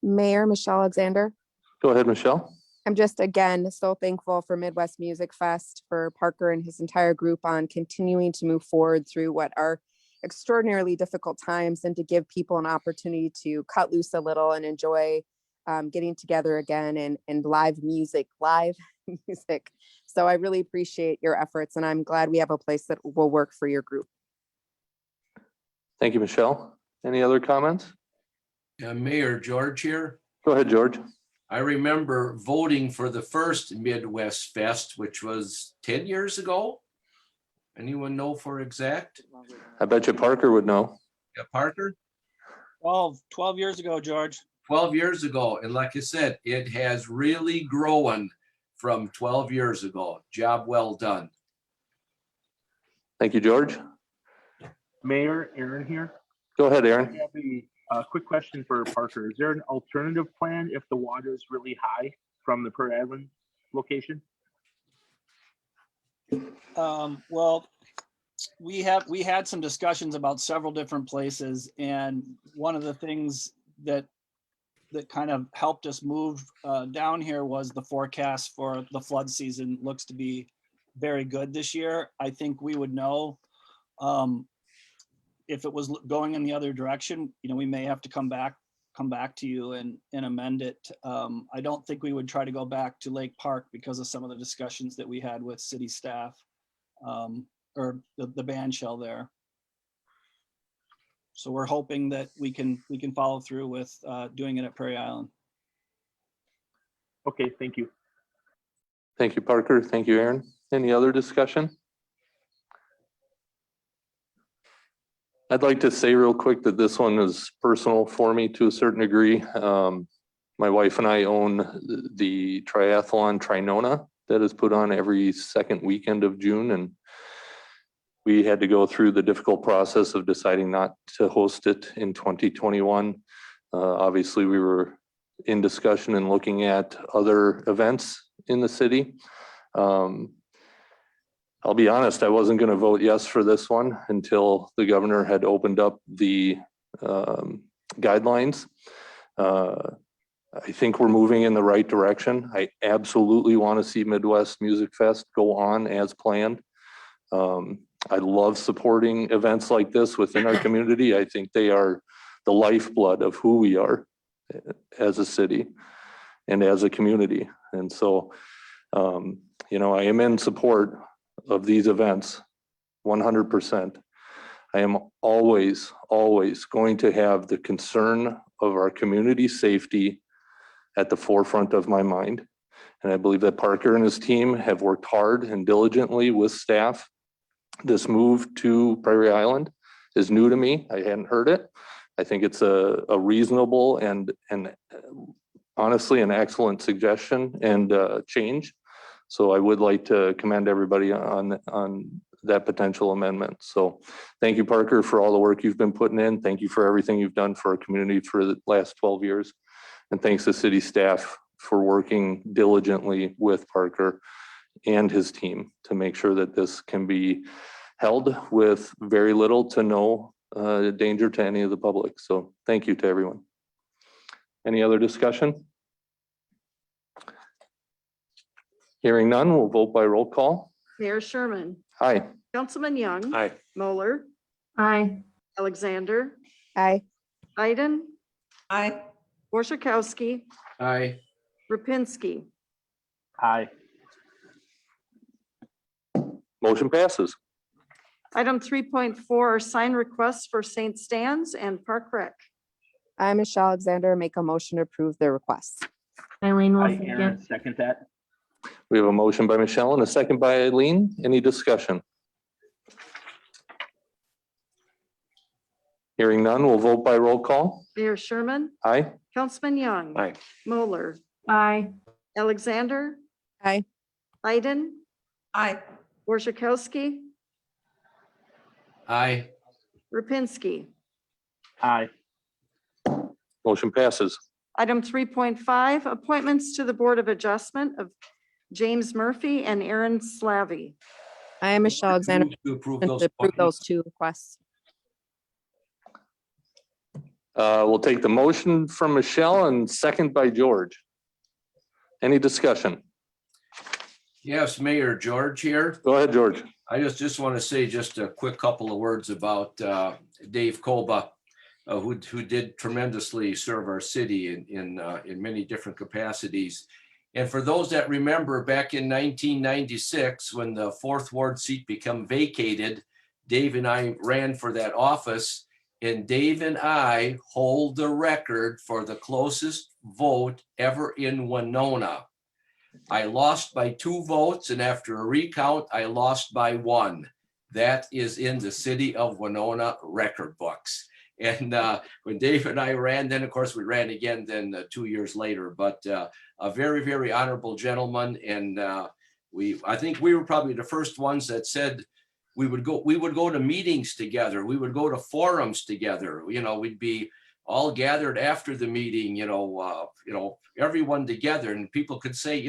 Mayor, Michelle Alexander. Go ahead, Michelle. I'm just, again, so thankful for Midwest Music Fest, for Parker and his entire group on continuing to move forward through what are extraordinarily difficult times, and to give people an opportunity to cut loose a little and enjoy getting together again and live music. So I really appreciate your efforts, and I'm glad we have a place that will work for your group. Thank you, Michelle. Any other comments? Mayor George here. Go ahead, George. I remember voting for the first Midwest Fest, which was 10 years ago. Anyone know for exact? I bet you Parker would know. Yeah, Parker? 12 years ago, George. 12 years ago. And like I said, it has really grown from 12 years ago. Job well done. Thank you, George. Mayor, Aaron here. Go ahead, I Aaron. have a quick question for Parker. Is there an alternative plan if the water is really high from the Prairie Island location? Well, we had some discussions about several different places, and one of the things that kind of helped us move down here was the forecast for the flood season looks to be very good this year. I think we would know if it was going in the other direction. We may have to come back to you and amend it. I don't think we would try to go back to Lake Park because of some of the discussions that we had with city staff or the band shell there. So we're hoping that we can follow through with doing it at Prairie Island. Okay, thank you. Thank you, Parker. Thank you, Aaron. Any other discussion? I'd like to say real quick that this one is personal for me to a certain degree. My wife and I own the triathlon Winona that is put on every second weekend of June, and we had to go through the difficult process of deciding not to host it in 2021. Obviously, we were in discussion and looking at other events in the city. I'll be honest, I wasn't going to vote yes for this one until the governor had opened up the guidelines. I think we're moving in the right direction. I absolutely want to see Midwest Music Fest go on as planned. I love supporting events like this within our community. I think they are the lifeblood of who we are as a city and as a community. And so, I am in support of these events 100%. I am always going to have the concern of our community safety at the forefront of my mind. And I believe that Parker and his team have worked hard and diligently with staff. This move to Prairie Island is new to me. I hadn't heard it. I think it's a reasonable and honestly an excellent suggestion and change. So I would like to commend everybody on that potential amendment. So thank you, Parker, for all the work you've been putting in. Thank you for everything you've done for our community for the last 12 years. And thanks to city staff for working diligently with Parker and his team to make sure that this can be held with very little to no danger to any of the public. So thank you to everyone. Any other discussion? Hearing none, we'll vote by roll call. Mayor Sherman, Aye. Councilman Young, Aye. Moeller, Aye. Alexander, Aye. Iden, Aye. Borzakowski, Aye. Repinski. Aye. Motion passes. Item 3.4 are sign requests for St. Stan's and Park Rec. I, Michelle Alexander, make a motion to approve the request. Eileen will Aye, Aaron, second. second that. We have a motion by Michelle and a second by Eileen. Any discussion? Hearing none, we'll vote by roll call. Mayor Sherman, Aye. Councilman Young. Aye. Moeller, Aye. Alexander, Aye. Iden, Aye. Borzakowski, Aye. Repinski. Aye. Motion passes. Item 3.5, appointments to the Board of Adjustment of James Murphy and Aaron Slavy. I, Michelle Alexander, Move to approve motion those to approve appointments. those two requests. We'll take the motion from Michelle and second by George. Any discussion? Yes, Mayor George here. Go ahead, George. I just want to say just a quick couple of words about Dave Koba, who did tremendously serve our city in many different capacities. And for those that remember, back in 1996, when the 4th Ward seat became vacated, Dave and I ran for that office, and Dave and I hold the record for the closest vote ever in Winona. I lost by 2 votes, and after a recount, I lost by 1. That is in the city of Winona record books. And when Dave and I ran, then of course we ran again then 2 years later, but a very, very honorable gentleman. And I think we were probably the first ones that said we would go to meetings together. We would go to forums together. We'd be all gathered after the meeting, everyone together, and people could say,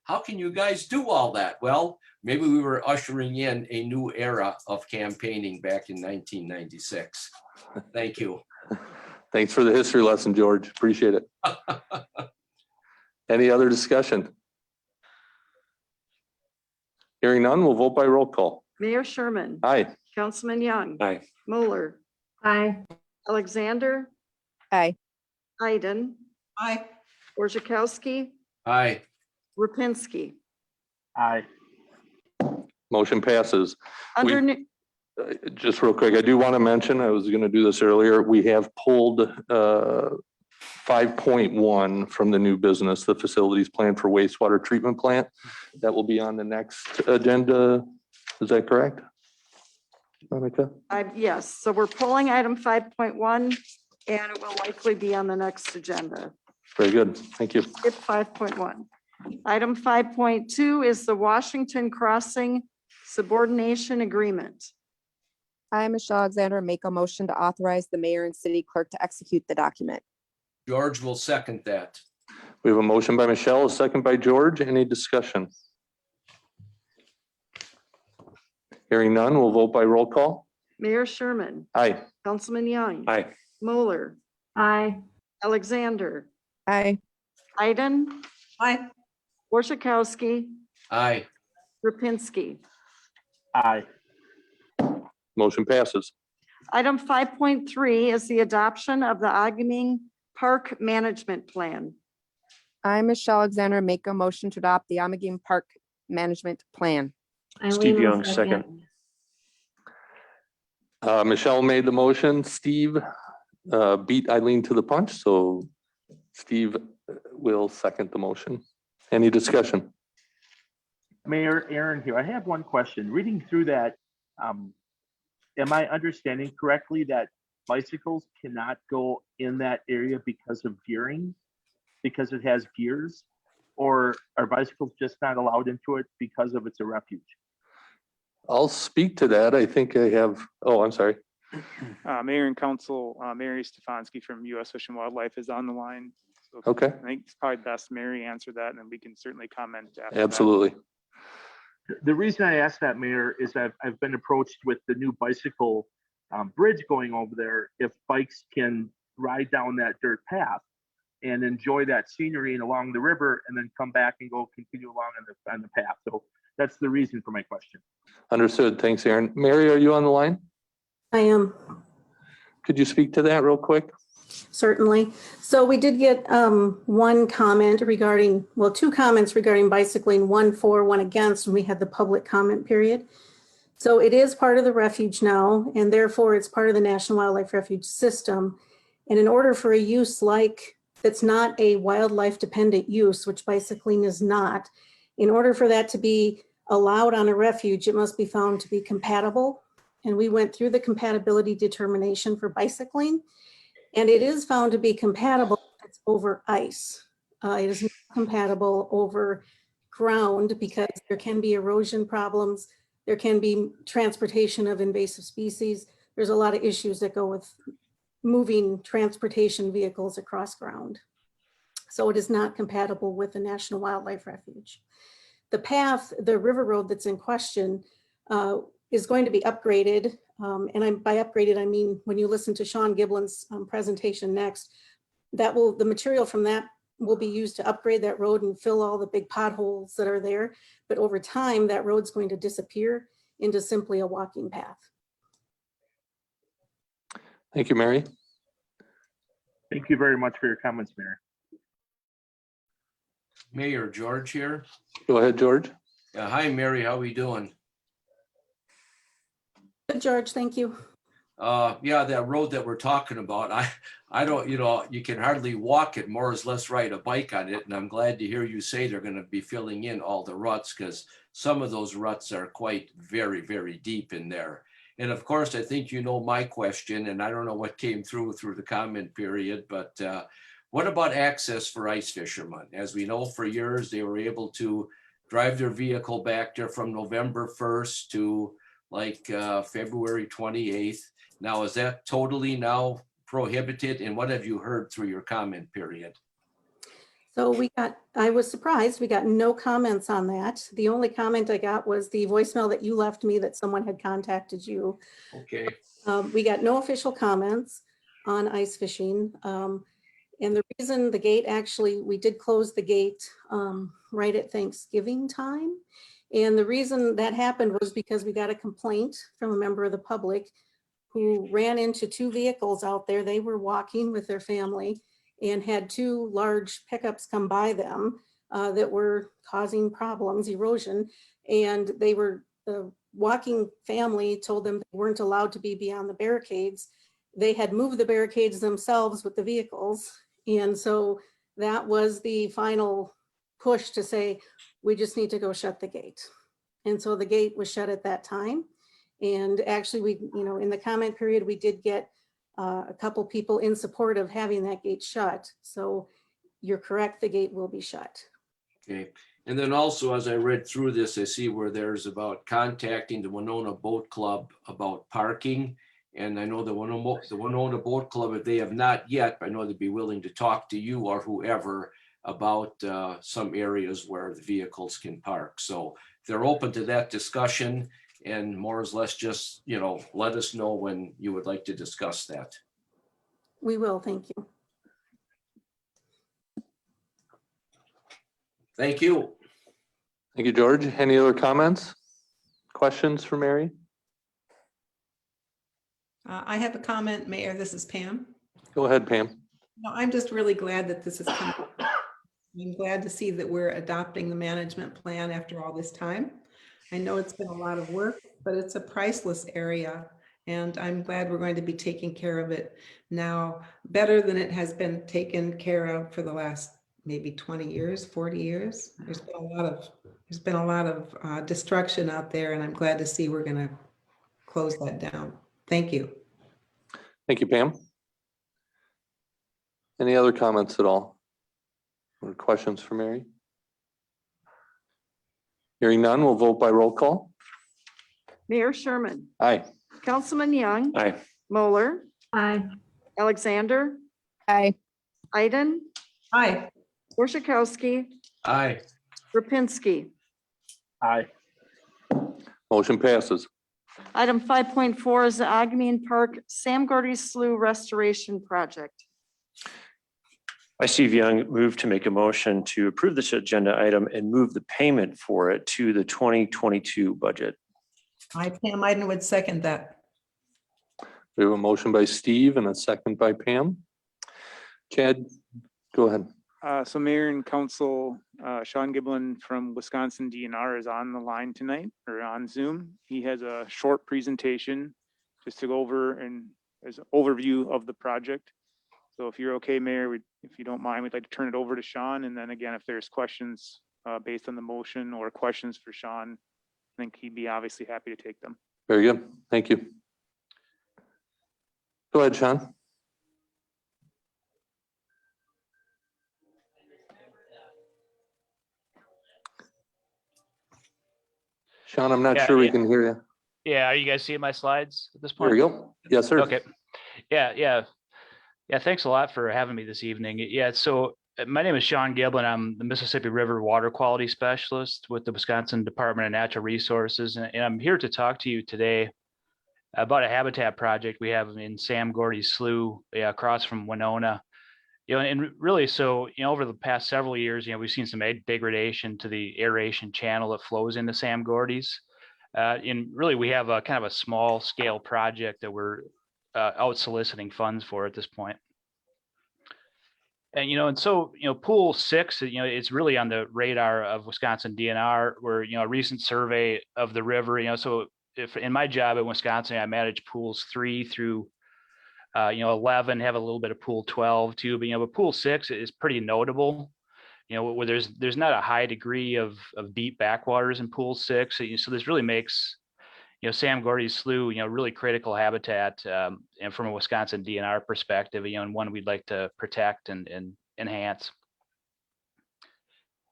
how can you guys do all that? Well, maybe we were ushering in a new era of campaigning back in 1996. Thank you. Thanks for the history lesson, George. Appreciate it. Any other discussion? Hearing none, we'll vote by roll call. Mayor Sherman. Aye. Councilman Young. Aye. Moeller. Aye. Alexander. Aye. Iden. Aye. Orzachowski. Aye. Repinski. Aye. Motion passes. Under, new- Just real quick, I do want to mention, I was going to do this earlier, we have pulled 5.1 from the new business, the facilities plan for wastewater treatment plant. That will be on the next agenda. Is that correct, Monica? yes, so we're pulling item 5.1 and it will likely be on the next agenda. Very good. Thank you. Skip 5.1. Item 5.2 is the Washington Crossing Subordination Agreement. I, Michelle Alexander, make a motion to authorize the mayor and city clerk to execute the document. George will second that. We have a motion by Michelle, a second by George. Any discussion? Hearing none, we'll vote by roll call. Mayor Sherman. Aye. Councilman Young. Aye. Moeller. Aye. Alexander. Aye. Iden. Aye. Orzachowski. Aye. Repinski. Aye. Motion passes. Item 5.3 is the adoption of the Ogden Park Management Plan. I, Michelle Alexander, make a motion to adopt the Amagin Park Management Plan. Steve Eileen will Young, second. Michelle made the motion. Steve beat Eileen to the punch, so Steve will second the motion. Any discussion? Mayor Aaron here. I have one question. Reading through that, am I understanding correctly that bicycles cannot go in that area because of gearing, because it has gears? Or are bicycles just not allowed into it because of it's a refuge? I'll speak to that. I think I have, oh, I'm sorry. Mayor and Council, Mary Stefanski from U.S. Fish and Wildlife is on the line. So Okay. I think it's probably best Mary answer that, and then we can certainly comment after that. Absolutely. The reason I asked that, Mayor, is I've been approached with the new bicycle bridge going over there. If bikes can ride down that dirt path and enjoy that scenery and along the river, and then come back and go continue along on the path. So that's the reason for my question. Understood. Thanks, Aaron. Mary, are you on the line? I am, Could you speak to that real quick? certainly. So we did get one comment regarding, well, two comments regarding bicycling, one for, one against, and we had the public comment period. So it is part of the refuge now, and therefore it's part of the National Wildlife Refuge System. And in order for a use like, that's not a wildlife dependent use, which bicycling is not, in order for that to be allowed on a refuge, it must be found to be compatible. And we went through the compatibility determination for bicycling, and it is found to be compatible if it's over ice. It is not compatible over ground because there can be erosion problems. There can be transportation of invasive species. There's a lot of issues that go with moving transportation vehicles across ground. So it is not compatible with the National Wildlife Refuge. The path, the river road that's in question, is going to be upgraded. And by upgraded, I mean, when you listen to Sean Giblin's presentation next, the material from that will be used to upgrade that road and fill all the big potholes that are there. But over time, that road's going to disappear into simply a walking path. Thank you, Mary. Thank you very much for your comments, Mayor. Mayor George here. Go ahead, George. Hi, Mary. How we doing? Good, George, thank you. Yeah, that road that we're talking about, I don't, you can hardly walk it, more or less ride a bike on it. And I'm glad to hear you say they're going to be filling in all the ruts, because some of those ruts are quite very, very deep in there. And of course, I think you know my question, and I don't know what came through the comment period, but what about access for ice fishermen? As we know, for years, they were able to drive their vehicle back there from November 1st to like February 28th. Now, is that totally now prohibited? And what have you heard through your comment period? So I was surprised, we got no comments on that. The only comment I got was the voicemail that you left me that someone had contacted you. Okay. We got no official comments on ice fishing. And the reason the gate, actually, we did close the gate right at Thanksgiving time. And the reason that happened was because we got a complaint from a member of the public who ran into two vehicles out there. They were walking with their family and had two large pickups come by them that were causing problems, erosion. And they were, the walking family told them they weren't allowed to be beyond the barricades. They had moved the barricades themselves with the vehicles. And so that was the final push to say, we just need to go shut the gate. And so the gate was shut at that time. And actually we, in the comment period, we did get a couple people in support of having that gate shut. So you're correct, the gate will be shut. Okay. And then also, as I read through this, I see where there's about contacting the Winona Boat Club about parking. And I know the Winona Boat Club, if they have not yet, I know they'd be willing to talk to you or whoever about some areas where the vehicles can park. So they're open to that discussion, and more or less just, let us know when you would like to discuss that. We will, thank you. Thank you. Thank you, George. Any other comments, questions for Mary? I have a comment, Mayor. This is Pam. Go ahead, Pam. No, I'm just really glad that this is coming. I'm glad to see that we're adopting the management plan after all this time. I know it's been a lot of work, but it's a priceless area. And I'm glad we're going to be taking care of it now better than it has been taken care of for the last maybe 20 years, 40 years. There's been a lot of destruction out there, and I'm glad to see we're going to close that down. Thank you. Thank you, Pam. Any other comments at all? Or questions for Mary? Hearing none, we'll vote by roll call. Mayor Sherman, Aye. Councilman Young, Aye. Moeller, Aye. Alexander, Aye. Iden, Aye. Orchakowski, Aye. Repinski. Aye. Motion passes. Item 5.4 is the Ogden Park Sam Gordy Slough Restoration Project. I, Steve Young, move to make a motion to approve this agenda item and move the payment for it to the 2022 budget. I, Pam Iden, would second that. We have a motion by Steve and a second by Pam. Chad, go ahead. So Mayor and Council, Sean Giblin from Wisconsin DNR is on the line tonight, or on Zoom. He has a short presentation just to go over and as an overview of the project. So if you're okay, Mayor, if you don't mind, we'd like to turn it over to Sean. And then again, if there's questions based on the motion or questions for Sean, I think he'd be obviously happy to take them. Very good. Thank you. Go ahead, Sean. Sean, I'm not sure we can hear you. Yeah, are you guys seeing my slides at this point? There you go. Yes, sir. Okay. Yeah. Thanks a lot for having me this evening. Yeah, so my name is Sean Giblin. I'm the Mississippi River Water Quality Specialist with the Wisconsin Department of Natural Resources. And I'm here to talk to you today about a habitat project we have in Sam Gordy Slough, across from Winona. And really, so, over the past several years, we've seen some degradation to the aeration channel that flows into Sam Gordy's. And really, we have a kind of a small scale project that we're out soliciting funds for at this point. And so pool 6, it's really on the radar of Wisconsin DNR, where a recent survey of the river. So if in my job in Wisconsin, I manage pools 3 through 11, have a little bit of pool 12 too, but pool 6 is pretty notable. Where there's not a high degree of deep backwaters in pool 6, so this really makes Sam Gordy Slough really critical habitat, and from a Wisconsin DNR perspective, and one we'd like to protect and enhance.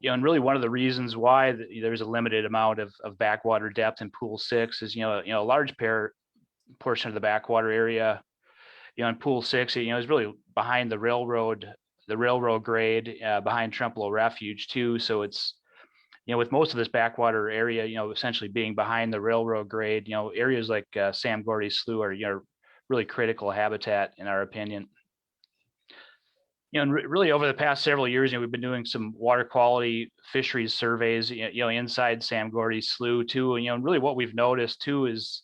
And really one of the reasons why there's a limited amount of backwater depth in pool 6 is a large portion of the backwater area in pool 6 is really behind the railroad grade, behind Trempealeau Refuge too. So it's with most of this backwater area essentially being behind the railroad grade, areas like Sam Gordy Slough are really critical habitat in our opinion. and really over the past several years, we've been doing some water quality fisheries surveys, inside Sam Gordy's slough too. And, really what we've noticed too is,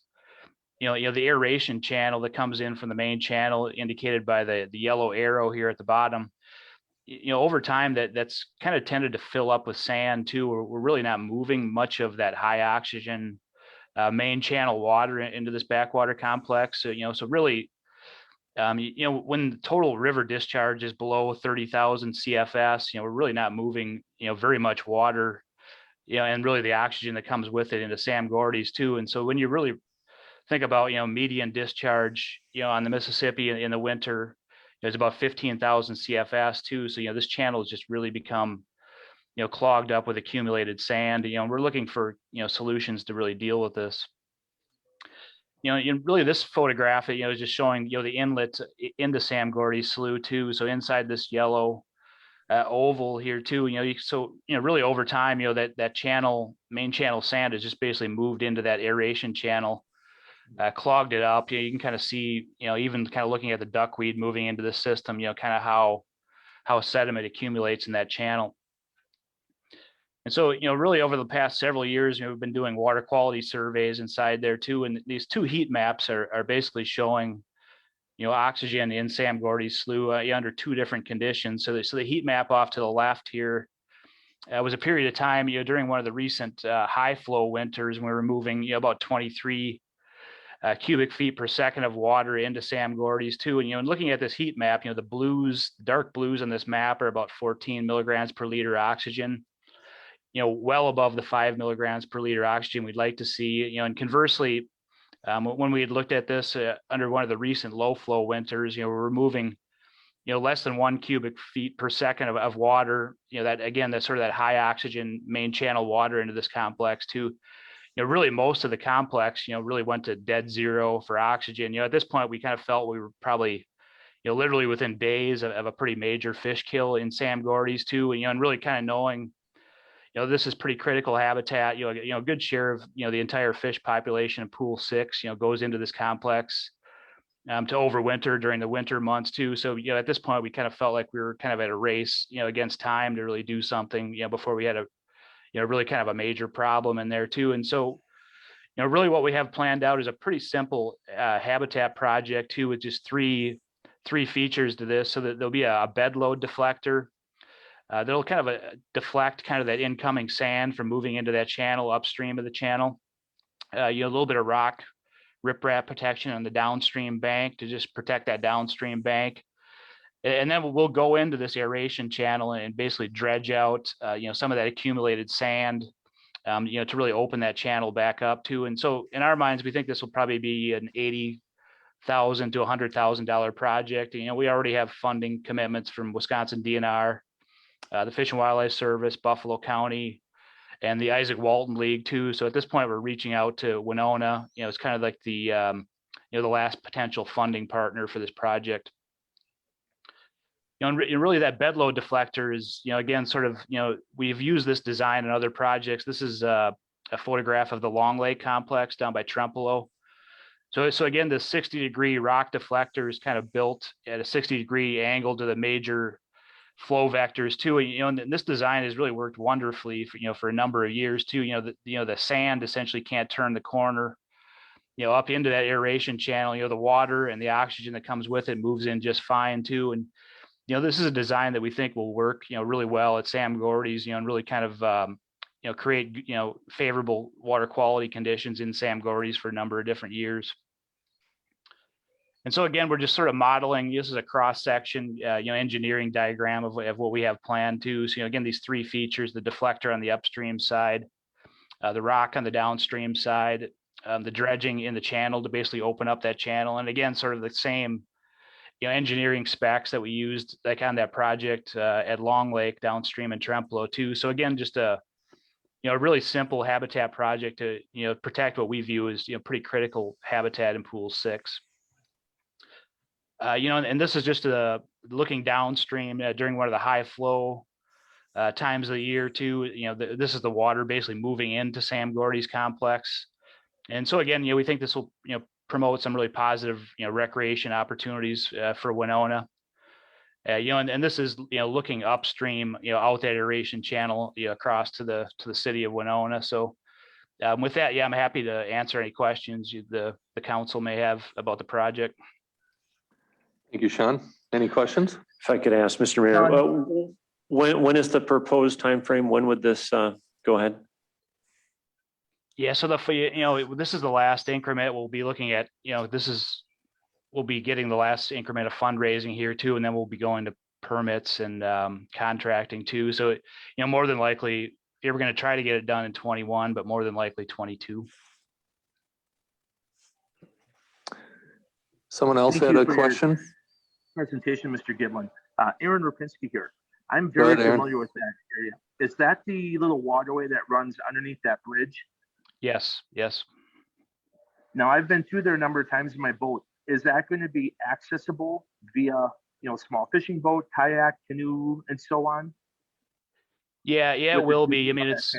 the aeration channel that comes in from the main channel indicated by the yellow arrow here at the bottom. Over time that's kind of tended to fill up with sand too. We're really not moving much of that high oxygen main channel water into this backwater complex. So, so really, when the total river discharge is below 30,000 CFS, we're really not moving, very much water, and really the oxygen that comes with it into Sam Gordy's too. And so when you really think about, median discharge, on the Mississippi in the winter, it's about 15,000 CFS too. So, this channel has just really become, clogged up with accumulated sand. And we're looking for, solutions to really deal with this. Really this photograph, is just showing, the inlet into Sam Gordy's slough too. So inside this yellow oval here too, really over time, that channel, main channel sand has just basically moved into that aeration channel, clogged it up. You can kind of see, even kind of looking at the duckweed moving into the system, kind of how sediment accumulates in that channel. And so, really over the past several years, we've been doing water quality surveys inside there too. And these two heat maps are basically showing, oxygen in Sam Gordy's slough under two different conditions. So the heat map off to the left here was a period of time, during one of the recent high flow winters, when we were moving, about 23 cubic feet per second of water into Sam Gordy's too. And, and looking at this heat map, the blues, dark blues on this map are about 14 milligrams per liter oxygen, well above the 5 milligrams per liter oxygen we'd like to see. And conversely, when we had looked at this under one of the recent low flow winters, we're removing, less than 1 cubic feet per second of water, that again, that's sort of that high oxygen main channel water into this complex too. Really most of the complex, really went to dead zero for oxygen. At this point, we kind of felt we were probably, literally within days of a pretty major fish kill in Sam Gordy's too. And really kind of knowing, this is pretty critical habitat. A good share of, the entire fish population in Pool 6, goes into this complex to overwinter during the winter months too. So, at this point, we kind of felt like we were kind of at a race, against time to really do something, before we had a, really kind of a major problem in there too. And so, really what we have planned out is a pretty simple habitat project too, with just three features to this. So that there'll be a bed load deflector. That'll kind of deflect kind of that incoming sand from moving into that channel upstream of the channel. A little bit of rock riprap protection on the downstream bank to just protect that downstream bank. And then we'll go into this aeration channel and basically dredge out, some of that accumulated sand, to really open that channel back up too. And so in our minds, we think this will probably be an $80,000 to $100,000 project. We already have funding commitments from Wisconsin DNR, the Fish and Wildlife Service, Buffalo County, and the Isaac Walton League too. So at this point, we're reaching out to Winona. It's kind of like the last potential funding partner for this project. And really that bed load deflector is, again, sort of, we've used this design in other projects. This is a photograph of the Long Lake complex down by Trempealeau. So again, the 60-degree rock deflector is kind of built at a 60-degree angle to the major flow vectors too. And this design has really worked wonderfully for a number of years too. The sand essentially can't turn the corner, up into that aeration channel. The water and the oxygen that comes with it moves in just fine too. And this is a design that we think will work, really well at Sam Gordy's, and really kind of, create, favorable water quality conditions in Sam Gordy's for a number of different years. And so again, we're just sort of modeling, this is a cross section, engineering diagram of what we have planned to. So, again, these three features, the deflector on the upstream side, the rock on the downstream side, the dredging in the channel to basically open up that channel. And again, sort of the same, engineering specs that we used like on that project at Long Lake downstream in Trempealeau too. So again, just a really simple habitat project to protect what we view as pretty critical habitat in Pool 6. And this is just looking downstream during one of the high flow times of the year too. This is the water basically moving into Sam Gordy's complex. And so again, we think this will promote some really positive recreation opportunities for Winona. And this is, looking upstream, out that aeration channel, across to the city of Winona. So with that, I'm happy to answer any questions the council may have about the project. Thank you, Sean. Any questions? If I could ask, Mr. Mayor, when is the proposed timeframe? When would this, go ahead? Yeah, so this is the last increment. We'll be looking at, we'll be getting the last increment of fundraising here too, and then we'll be going to permits and contracting too. So, more than likely, we're going to try to get it done in 21, but more than likely 22. Someone else Thank had you a for your question? Presentation, Mr. Giblin. Aaron Repinski here. I'm very ahead, Aaron. familiar with that area. Is that the little waterway that runs underneath that bridge? Yes. Now, I've been through there a number of times in my boat. Is that going to be accessible via, small fishing boat, kayak, canoe, and so on? Yeah, it will be. I mean, it's.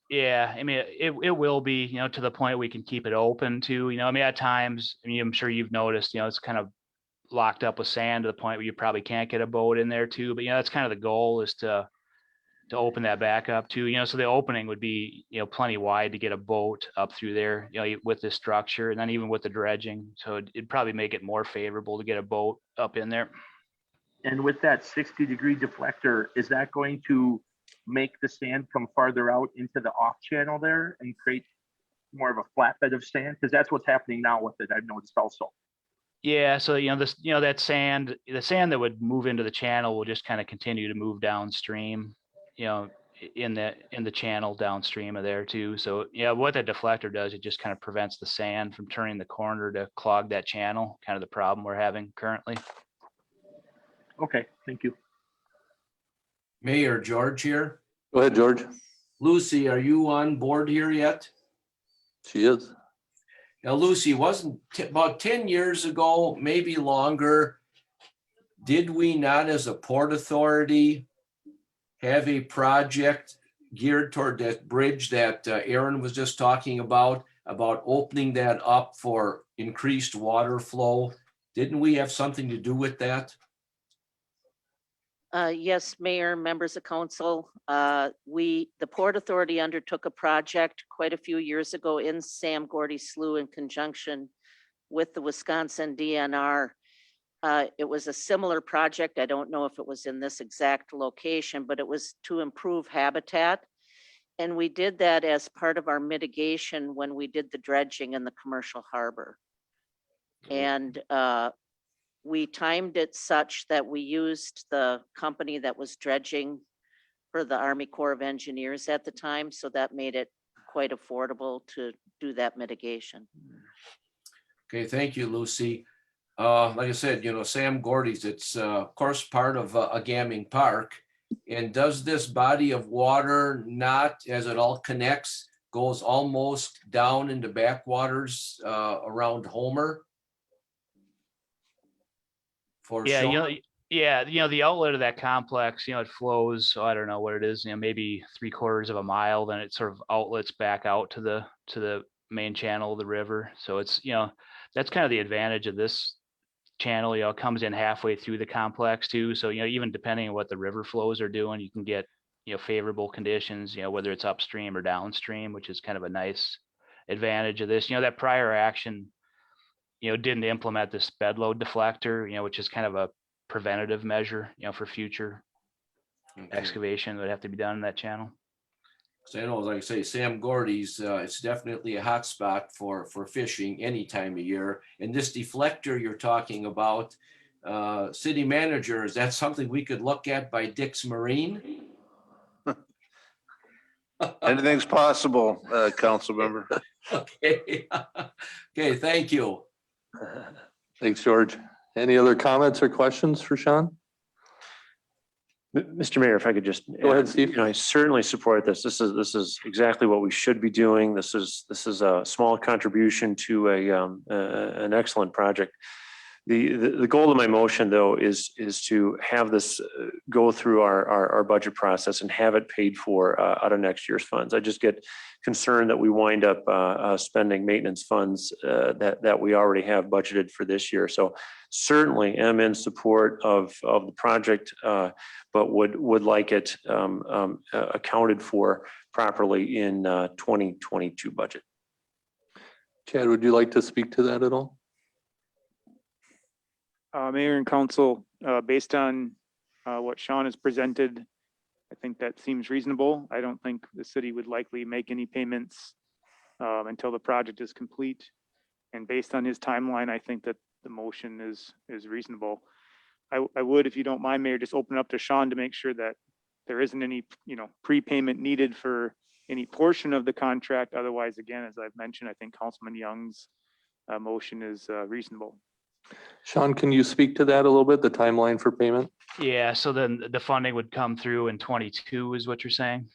it will be, to the point we can keep it open too. At times, I'm sure you've noticed, it's kind of locked up with sand to the point where you probably can't get a boat in there too. But, that's kind of the goal, is to open that back up too. So the opening would be, plenty wide to get a boat up through there, with the structure, and then even with the dredging. So it'd probably make it more favorable to get a boat up in there. And with that 60-degree deflector, is that going to make the sand come farther out into the off channel there and create more of a flatbed of sand? Because that's what's happening now with it, I've noticed also. Yeah, so that sand, the sand that would move into the channel will just kind of continue to move downstream, in the channel downstream of there too. So what that deflector does, it just kind of prevents the sand from turning the corner to clog that channel, kind of the problem we're having currently. Okay, thank you. Mayor George here. Go ahead, George. Lucy, are you on board here yet? She is. Now, Lucy, wasn't about 10 years ago, maybe longer, did we not, as a port authority, have a project geared toward that bridge that Aaron was just talking about opening that up for increased water flow? Didn't we have something to do with that? Yes, Mayor, members of council, the Port Authority undertook a project quite a few years ago in Sam Gordy Slough in conjunction with the Wisconsin DNR. It was a similar project. I don't know if it was in this exact location, but it was to improve habitat. And we did that as part of our mitigation when we did the dredging in the commercial harbor. And we timed it such that we used the company that was dredging for the Army Corps of Engineers at the time. So that made it quite affordable to do that mitigation. Okay, thank you, Lucy. Like I said, Sam Gordy's, it's of course part of Agaming Park. And does this body of water not, as it all connects, goes almost down into backwaters around Homer? The outlet of that complex, it flows, so I don't know what it is, maybe 3/4 of a mile, then it sort of outlets back out to the main channel of the river. So it's, that's kind of the advantage of this channel. It comes in halfway through the complex too. So, even depending on what the river flows are doing, you can get, favorable conditions, whether it's upstream or downstream, which is kind of a nice advantage of this. That prior action, didn't implement this bed load deflector, which is kind of a preventative measure, for future excavation that would have to be done in that channel. So I know, like I say, Sam Gordy's, it's definitely a hot spot for fishing any time of year. And this deflector you're talking about, city manager, is that something we could look at by Dick's Marine? Anything's possible, council member. Okay. Okay, thank you. Thanks, George. Any other comments or questions for Sean? Mr. Mayor, if I could just go ahead, Steve. I certainly support this. This is exactly what we should be doing. This is a small contribution to an excellent project. The goal of my motion, though, is to have this go through our budget process and have it paid for out of next year's funds. I just get concerned that we wind up spending maintenance funds that we already have budgeted for this year. So certainly am in support of the project, but would like it accounted for properly in 2022 budget. Chad, would you like to speak to that at all? Mayor and council, based on what Sean has presented, I think that seems reasonable. I don't think the city would likely make any payments until the project is complete. And based on his timeline, I think that the motion is reasonable. I would, if you don't mind, Mayor, just open up to Sean to make sure that there isn't any, prepayment needed for any portion of the contract. Otherwise, again, as I've mentioned, I think Councilman Young's motion is reasonable. Sean, can you speak to that a little bit, the timeline for payment? Yeah, so then the funding would come through in 22 is what you're saying?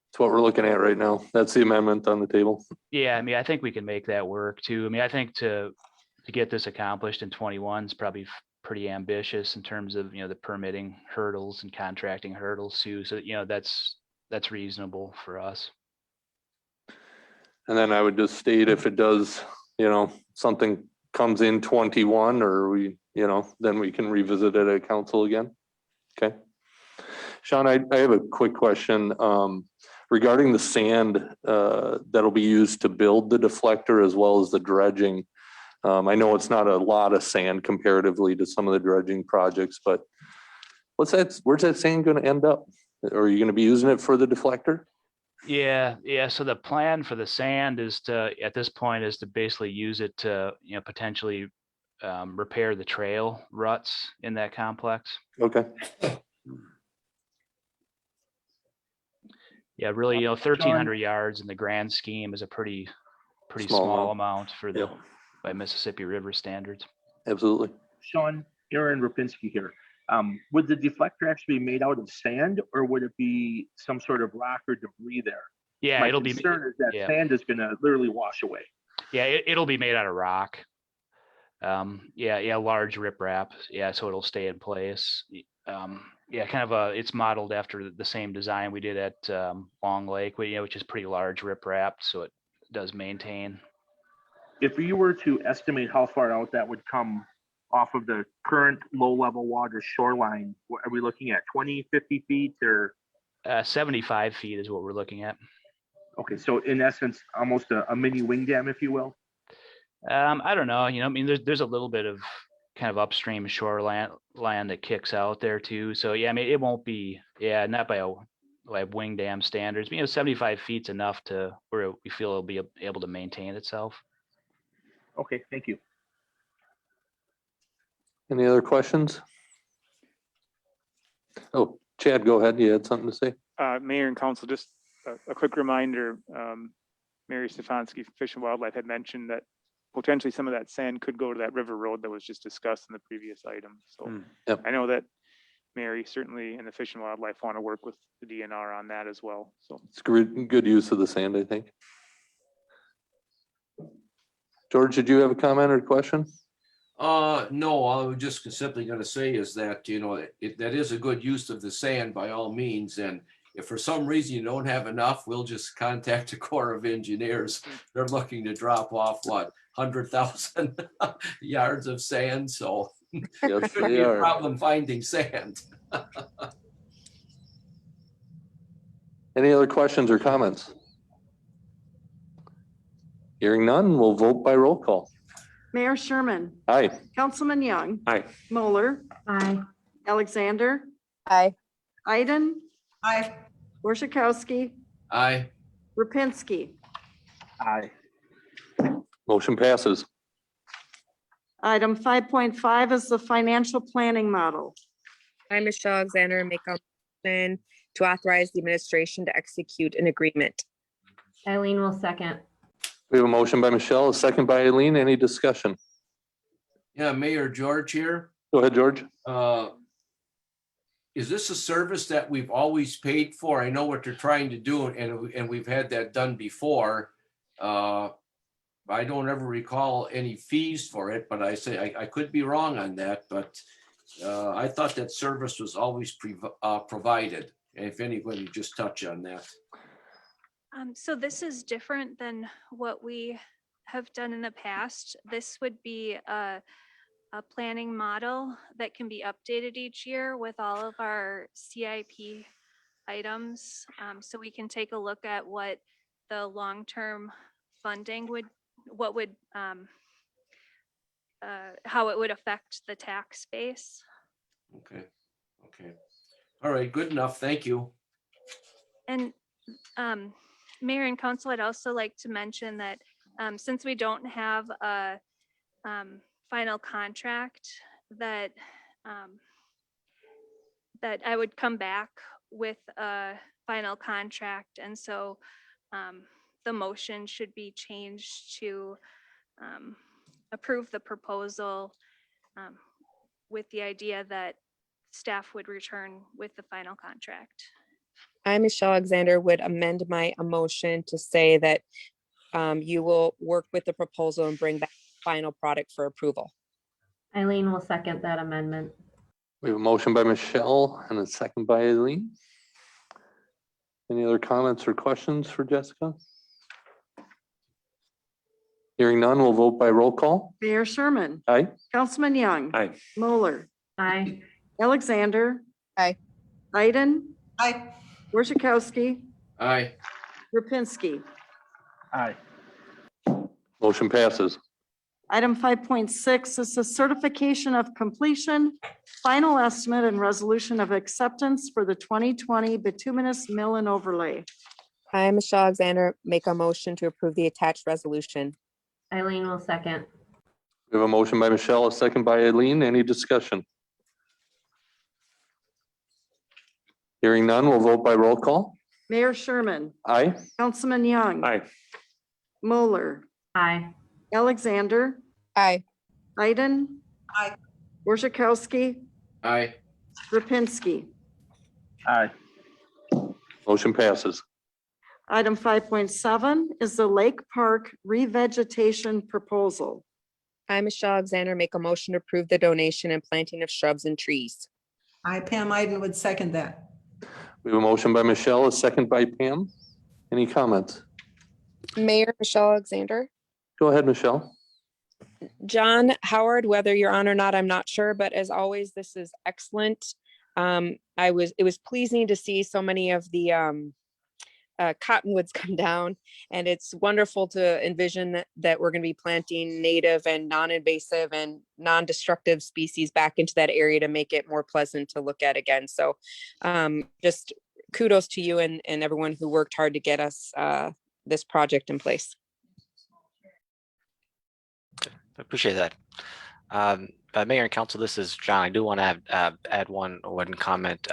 That's what we're looking at right now. That's the amendment on the table. Yeah, I mean, I think we can make that work too. I mean, I think to get this accomplished in 21 is probably pretty ambitious in terms of, the permitting hurdles and contracting hurdles too. So, that's reasonable for us. And then I would just state if it does, something comes in 21 or we, then we can revisit it at council again. Okay. Sean, I have a quick question regarding the sand that'll be used to build the deflector as well as the dredging. I know it's not a lot of sand comparatively to some of the dredging projects, but where's that sand going to end up? Are you going to be using it for the deflector? Yeah. So the plan for the sand is at this point, is to basically use it to, potentially repair the trail ruts in that complex. Okay. Yeah, really, 1,300 yards in the grand scheme is a pretty small amount for by Mississippi River standards. Absolutely. Sean, Aaron Repinski here. Would the deflector actually be made out of sand, or would it be some sort of rock or debris there? Yeah, My it'll be. concern is that sand is going to literally wash away. Yeah, it'll be made out of rock. Large riprap. Yeah, so it'll stay in place. It's modeled after the same design we did at Long Lake, which is pretty large riprap, so it does maintain. If you were to estimate how far out that would come off of the current low-level water shoreline, what are we looking at, 20, 50 feet or? 75 feet is what we're looking at. Okay, so in essence, almost a mini wing dam, if you will? I don't know, there's a little bit of kind of upstream shoreline that kicks out there too. So yeah, it won't be, not by wing dam standards. 75 feet's enough to where we feel it'll be able to maintain itself. Okay, thank you. Any other questions? Oh, Chad, go ahead. You had something to say? Mayor and council, just a quick reminder, Mary Stefanski, Fish and Wildlife had mentioned that potentially some of that sand could go to that river road that was just discussed in the previous item. So I know that Mary certainly and the Fish and Wildlife want to work with the DNR on that as well. So it's good use of the sand, I think. George, did you have a comment or question? No, I was just simply going to say is that, that is a good use of the sand by all means. And if for some reason you don't have enough, we'll just contact the Corps of Engineers. They're looking to drop off 100,000 yards of sand. So yes, shouldn't be a problem finding sand. Any other questions or comments? Hearing none, we'll vote by roll call. Mayor Sherman. Aye. Councilman Young. Aye. Moeller. Aye. Alexander. Aye. Iden. Aye. Worzikowski. Aye. Repinski. Aye. Motion passes. Item 5.5 is the financial planning model. I, Michelle Alexander, make a motion to authorize the administration to execute an agreement. Eileen will second. We have a motion by Michelle, a second by Eileen. Any discussion? Yeah, Mayor George here. Go ahead, George. Is this a service that we've always paid for? I know what they're trying to do, and we've had that done before. I don't ever recall any fees for it, but I could be wrong on that, but I thought that service was always provided. If anybody just touch on that. So this is different than what we have done in the past. This would be a planning model that can be updated each year with all of our CIP items. So we can take a look at what the long-term funding how it would affect the tax base. Okay. All right, good enough. Thank you. And Mayor and Council, I'd also like to mention that since we don't have a final contract, that that I would come back with a final contract, and so the motion should be changed to approve the proposal with the idea that staff would return with the final contract. I, Michelle Alexander, would amend my motion to say that you will work with the proposal and bring back the final product for approval. Eileen will second that amendment. We have a motion by Michelle and a second by Eileen. Any other comments or questions for Jessica? Hearing none, we'll vote by roll call. Mayor Sherman. Aye. Councilman Young. Aye. Moeller. Aye. Alexander. Aye. Iden. Aye. Worzikowski. Aye. Repinski. Aye. Motion passes. Item 5.6 is the certification of completion, final estimate and resolution of acceptance for the 2020 bituminous mill and overlay. I, Michelle Alexander, make a motion to approve the attached resolution. Eileen will second. We have a motion by Michelle, a second by Eileen. Any discussion? Hearing none, we'll vote by roll call. Mayor Sherman. Aye. Councilman Young. Aye. Moeller. Aye. Alexander. Aye. Iden. Aye. Worzikowski. Aye. Repinski. Aye. Motion passes. Item 5.7 is the Lake Park revegetation proposal. I, Michelle Alexander, make a motion to approve the donation and planting of shrubs and trees. I, Pam Iden, would second that. We have a motion by Michelle, a second by Pam. Any comments? Mayor Michelle Alexander. Go ahead, Michelle. John Howard, whether you're on or not, I'm not sure, but as always, this is excellent. It was pleasing to see so many of the cottonwoods come down, and it's wonderful to envision that we're going to be planting native and non-invasive and non-destructive species back into that area to make it more pleasant to look at again. So just kudos to you and everyone who worked hard to get us this project in place. I appreciate that. Mayor and Council, this is John. I do want to add one comment.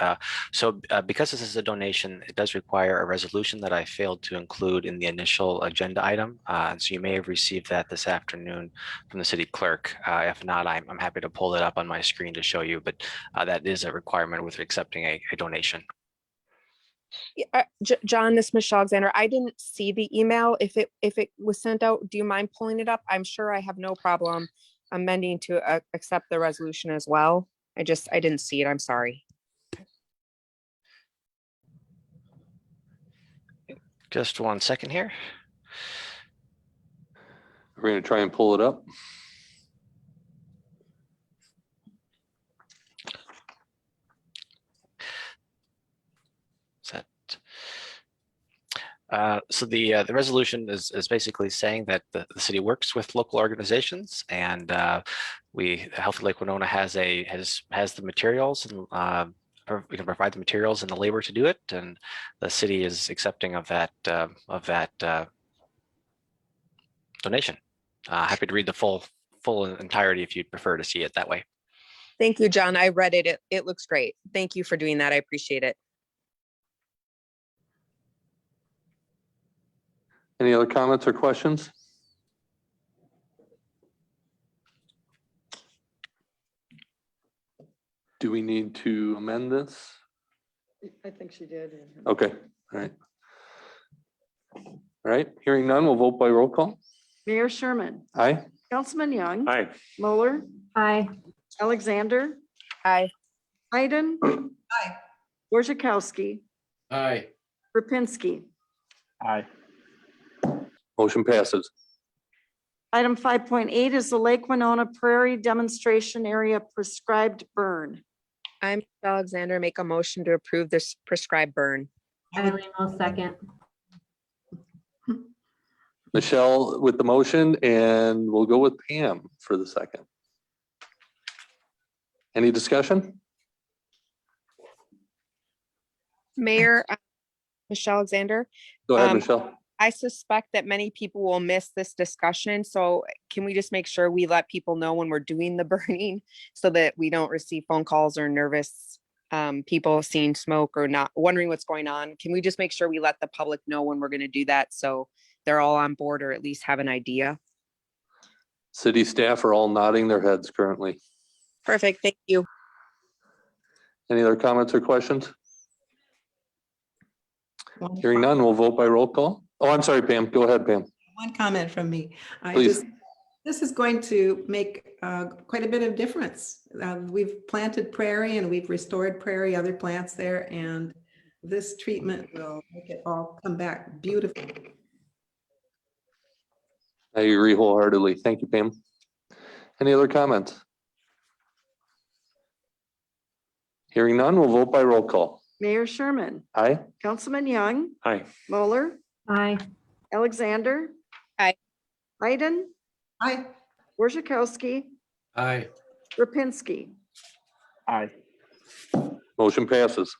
Because this is a donation, it does require a resolution that I failed to include in the initial agenda item. So you may have received that this afternoon from the city clerk. If not, I'm happy to pull it up on my screen to show you, but that is a requirement with accepting a donation. John, this is Michelle Alexander. I didn't see the email. If it was sent out, do you mind pulling it up? I'm sure I have no problem amending to accept the resolution as well. I didn't see it. I'm sorry. Just 1 second here. We're going to try and pull it up. So the resolution is basically saying that the city works with local organizations, and Healthy Lake Winona has the materials, and we can provide the materials and the labor to do it, and the city is accepting of that donation. Happy to read the full entirety if you'd prefer to see it that way. Thank you, John. I read it. It looks great. Thank you for doing that. I appreciate it. Any other comments or questions? Do we need to amend this? I think she did. Okay, all right. All right, hearing none, we'll vote by roll call. Mayor Sherman, Aye. Councilman Young, Aye. Moeller, Aye. Alexander, Aye. Iden, Aye. Borzakowski, Aye. Repinski. Aye. Motion passes. Item 5.8 is the Lake Winona Prairie Demonstration Area Prescribed Burn. I'm Alexander, make a motion to approve this prescribed burn. Eileen will second. Michelle with the motion, and we'll go with Pam for the second. Any discussion? Mayor, Michelle Alexander. Go ahead, Michelle. I suspect that many people will miss this discussion, so can we just make sure we let people know when we're doing the burning so that we don't receive phone calls or nervous people seeing smoke or not wondering what's going on? Can we just make sure we let the public know when we're going to do that so they're all on board or at least have an idea? City staff are all nodding their heads currently. Perfect, thank you. Any other comments or questions? Hearing none, we'll vote by roll call. Oh, I'm sorry, Pam. Go ahead, Pam. One comment from me. Please. This is going to make quite a bit of difference. We've planted prairie and we've restored prairie, other plants there, and this treatment will make it all come back beautifully. I agree wholeheartedly. Thank you, Pam. Any other comments? Hearing none, we'll vote by roll call. Mayor Sherman, Aye. Councilman Young, Aye. Moeller, Aye. Alexander. Aye. Iden, Aye. Borzakowski, Aye. Repinski. Aye. Motion passes.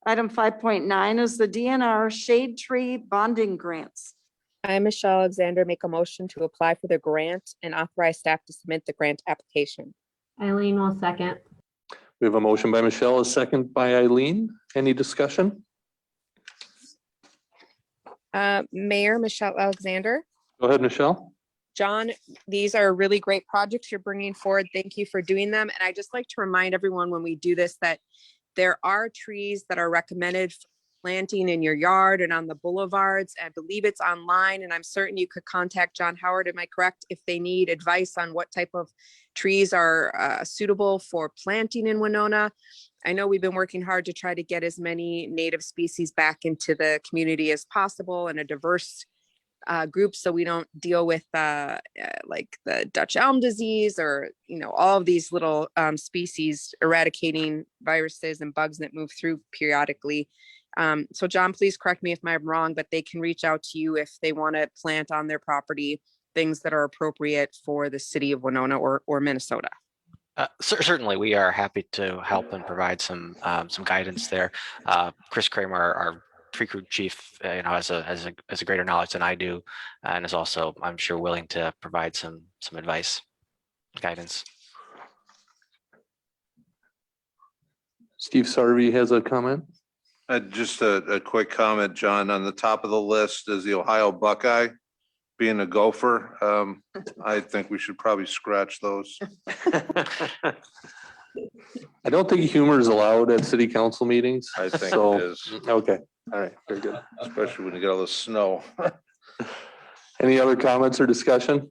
Item 5.9 is the DNR Shade Tree Bonding Grants. I, Michelle Alexander, make a motion to apply for the grant and authorize staff to submit the grant application. Eileen will second. We have a motion by Michelle, a second by Eileen. Any discussion? Mayor Michelle Alexander. Go ahead, Michelle. John, these are really great projects you're bringing forward. Thank you for doing them. And I just like to remind everyone when we do this that there are trees that are recommended for planting in your yard and on the boulevards. I believe it's online, and I'm certain you could contact John Howard, am I correct, if they need advice on what type of trees are suitable for planting in Winona. I know we've been working hard to try to get as many native species back into the community as possible and a diverse group, so we don't deal with like the Dutch elm disease or, you know, all of these little species eradicating viruses and bugs that move through periodically. So John, please correct me if I'm wrong, but they can reach out to you if they want to plant on their property things that are appropriate for the city of Winona or Minnesota. Certainly, we are happy to help and provide some guidance there. Chris Kramer, our tree crew chief, has a greater knowledge than I do, and is also, I'm sure, willing to provide some advice, guidance. Steve Sarvey has a comment. Just a quick comment, John. On the top of the list is the Ohio Buckeye. Being a gopher, I think we should probably scratch those. I don't think humor is allowed at city council meetings. I think so, it is. Okay, all right, very good. Especially when you get all the snow. Any other comments or discussion?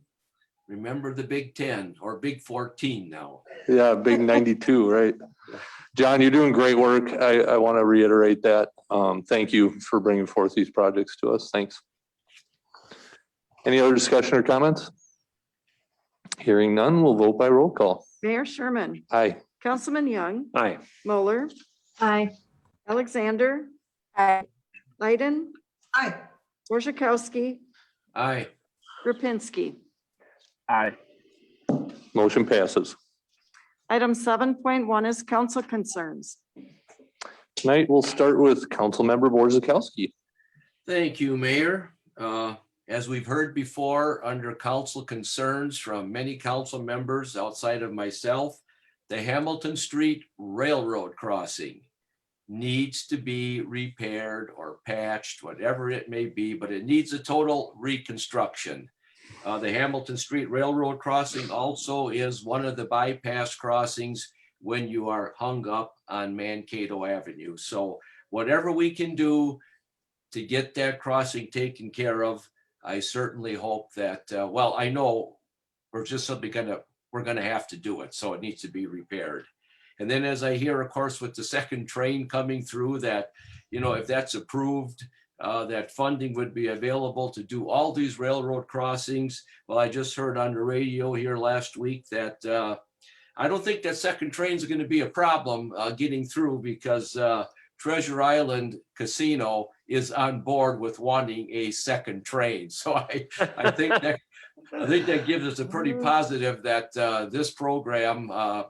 Remember the Big 10 or Big 14 now. Yeah, big 92, right? John, you're doing great work. I want to reiterate that. Thank you for bringing forth these projects to us. Thanks. Any other discussion or comments? Hearing none, we'll vote by roll call. Mayor Sherman, Aye. Councilman Young, Aye. Moeller, Aye. Alexander, Aye. Iden, Aye. Borzakowski, Aye. Repinski. Aye. Motion passes. Item 7.1 is council concerns. Tonight, we'll start with Councilmember Borzakowski. Thank you, Mayor. As we've heard before, under council concerns from many council members outside of myself, the Hamilton Street Railroad crossing needs to be repaired or patched, whatever it may be, but it needs a total reconstruction. The Hamilton Street Railroad crossing also is one of the bypass crossings when you are hung up on Mankato Avenue. So whatever we can do to get that crossing taken care of, I certainly hope that, well, I know we're just simply we're gonna have to do it, so it needs to be repaired. And then as I hear, of course, with the second train coming through that, if that's approved, that funding would be available to do all these railroad crossings. Well, I just heard on the radio here last week that I don't think that second train is going to be a problem getting through because Treasure Island Casino is on board with wanting a second train. So I think that gives us a pretty positive that this program,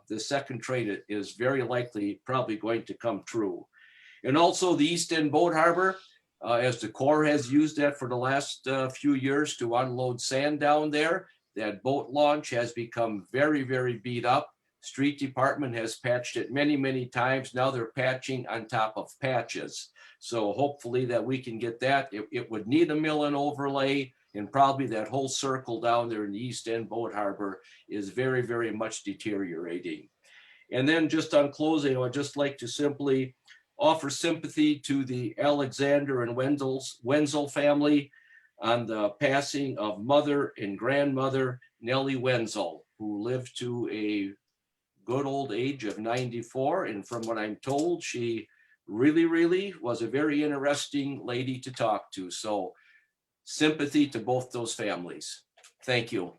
the second train is very likely probably going to come true. And also the East End Boat Harbor, as the Corps has used that for the last few years to unload sand down there. That boat launch has become very, very beat up. Street Department has patched it many, many times. Now they're patching on top of patches. So hopefully that we can get that. It would need a mill and overlay, and probably that whole circle down there in the East End Boat Harbor is very, very much deteriorating. And then just on closing, I would just like to simply offer sympathy to the Alexander and Wenzel family on the passing of mother and grandmother Nellie Wenzel, who lived to a good old age of 94. And from what I'm told, she really, really was a very interesting lady to talk to. So sympathy to both those families. Thank you.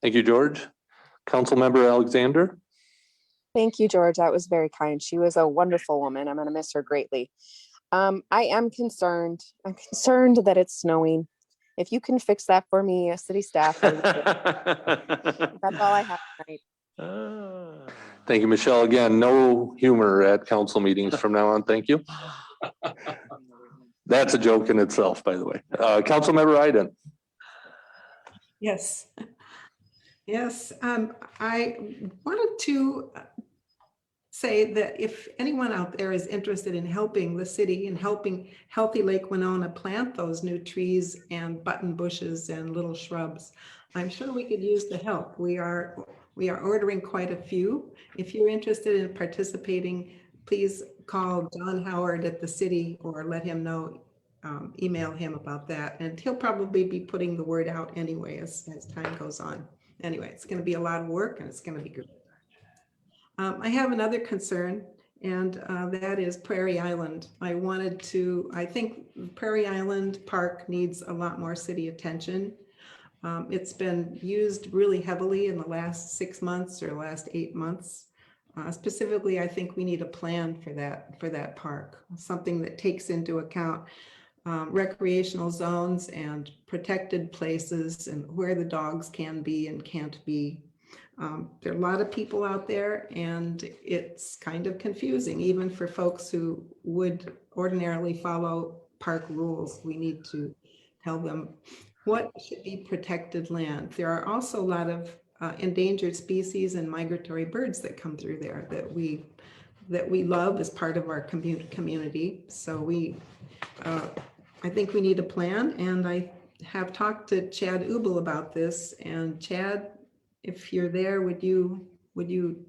Thank you, George. Councilmember Alexander. Thank you, George. That was very kind. She was a wonderful woman. I'm going to miss her greatly. I am concerned. I'm concerned that it's snowing. If you can fix that for me, city staff. That's all I have tonight. Thank you, Michelle. Again, no humor at council meetings from now on. Thank you. That's a joke in itself, by the way. Councilmember Iden. Yes. Yes, I wanted to say that if anyone out there is interested in helping the city and helping Healthy Lake Winona plant those new trees and button bushes and little shrubs, I'm sure we could use the help. We are ordering quite a few. If you're interested in participating, please call John Howard at the city or let him know, email him about that. And he'll probably be putting the word out anyway as time goes on. Anyway, it's going to be a lot of work and it's going to be good. I have another concern, and that is Prairie Island. I think Prairie Island Park needs a lot more city attention. It's been used really heavily in the last 6 months or last 8 months. Specifically, I think we need a plan for that park, something that takes into account recreational zones and protected places and where the dogs can be and can't be. There are a lot of people out there, and it's kind of confusing, even for folks who would ordinarily follow park rules. We need to tell them what should be protected land. There are also a lot of endangered species and migratory birds that come through there that we love as part of our community. So I think we need a plan, and I have talked to Chad Ubel about this. And Chad, if you're there, would you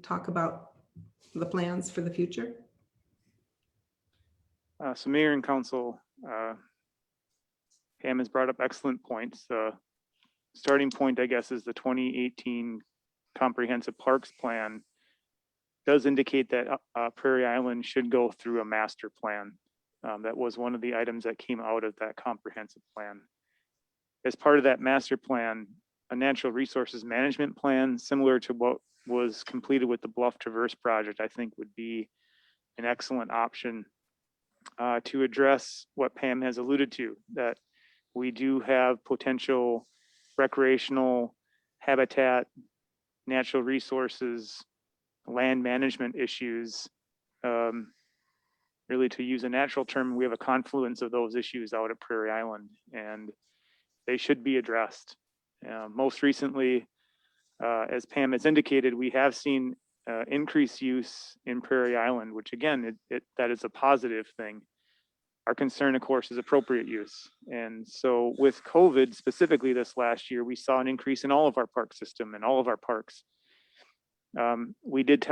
talk about the plans for the future? So Mayor and Council, Pam has brought up excellent points. Starting point, I guess, is the 2018 Comprehensive Parks Plan does indicate that Prairie Island should go through a master plan. That was one of the items that came out of that comprehensive plan. As part of that master plan, a natural resources management plan similar to what was completed with the Bluff Traverse project, I think would be an excellent option to address what Pam has alluded to, that we do have potential recreational habitat, natural resources, land management issues. Really, to use a natural term, we have a confluence of those issues out at Prairie Island, and they should be addressed. Most recently, as Pam has indicated, we have seen increased use in Prairie Island, which again, that is a positive thing. Our concern, of course, is appropriate use. And so with COVID specifically this last year, we saw an increase in all of our park system and all of our parks. We did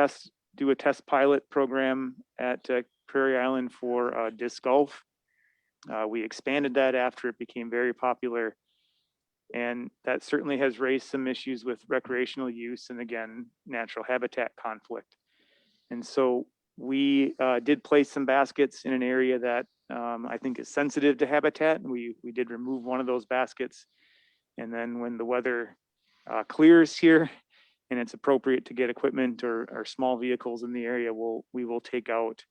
do a test pilot program at Prairie Island for disc golf. We expanded that after it became very popular. And that certainly has raised some issues with recreational use and again, natural habitat conflict. And so we did place some baskets in an area that I think is sensitive to habitat. And we did remove one of those baskets. And then when the weather clears here and it's appropriate to get equipment or small vehicles in the area, we will take out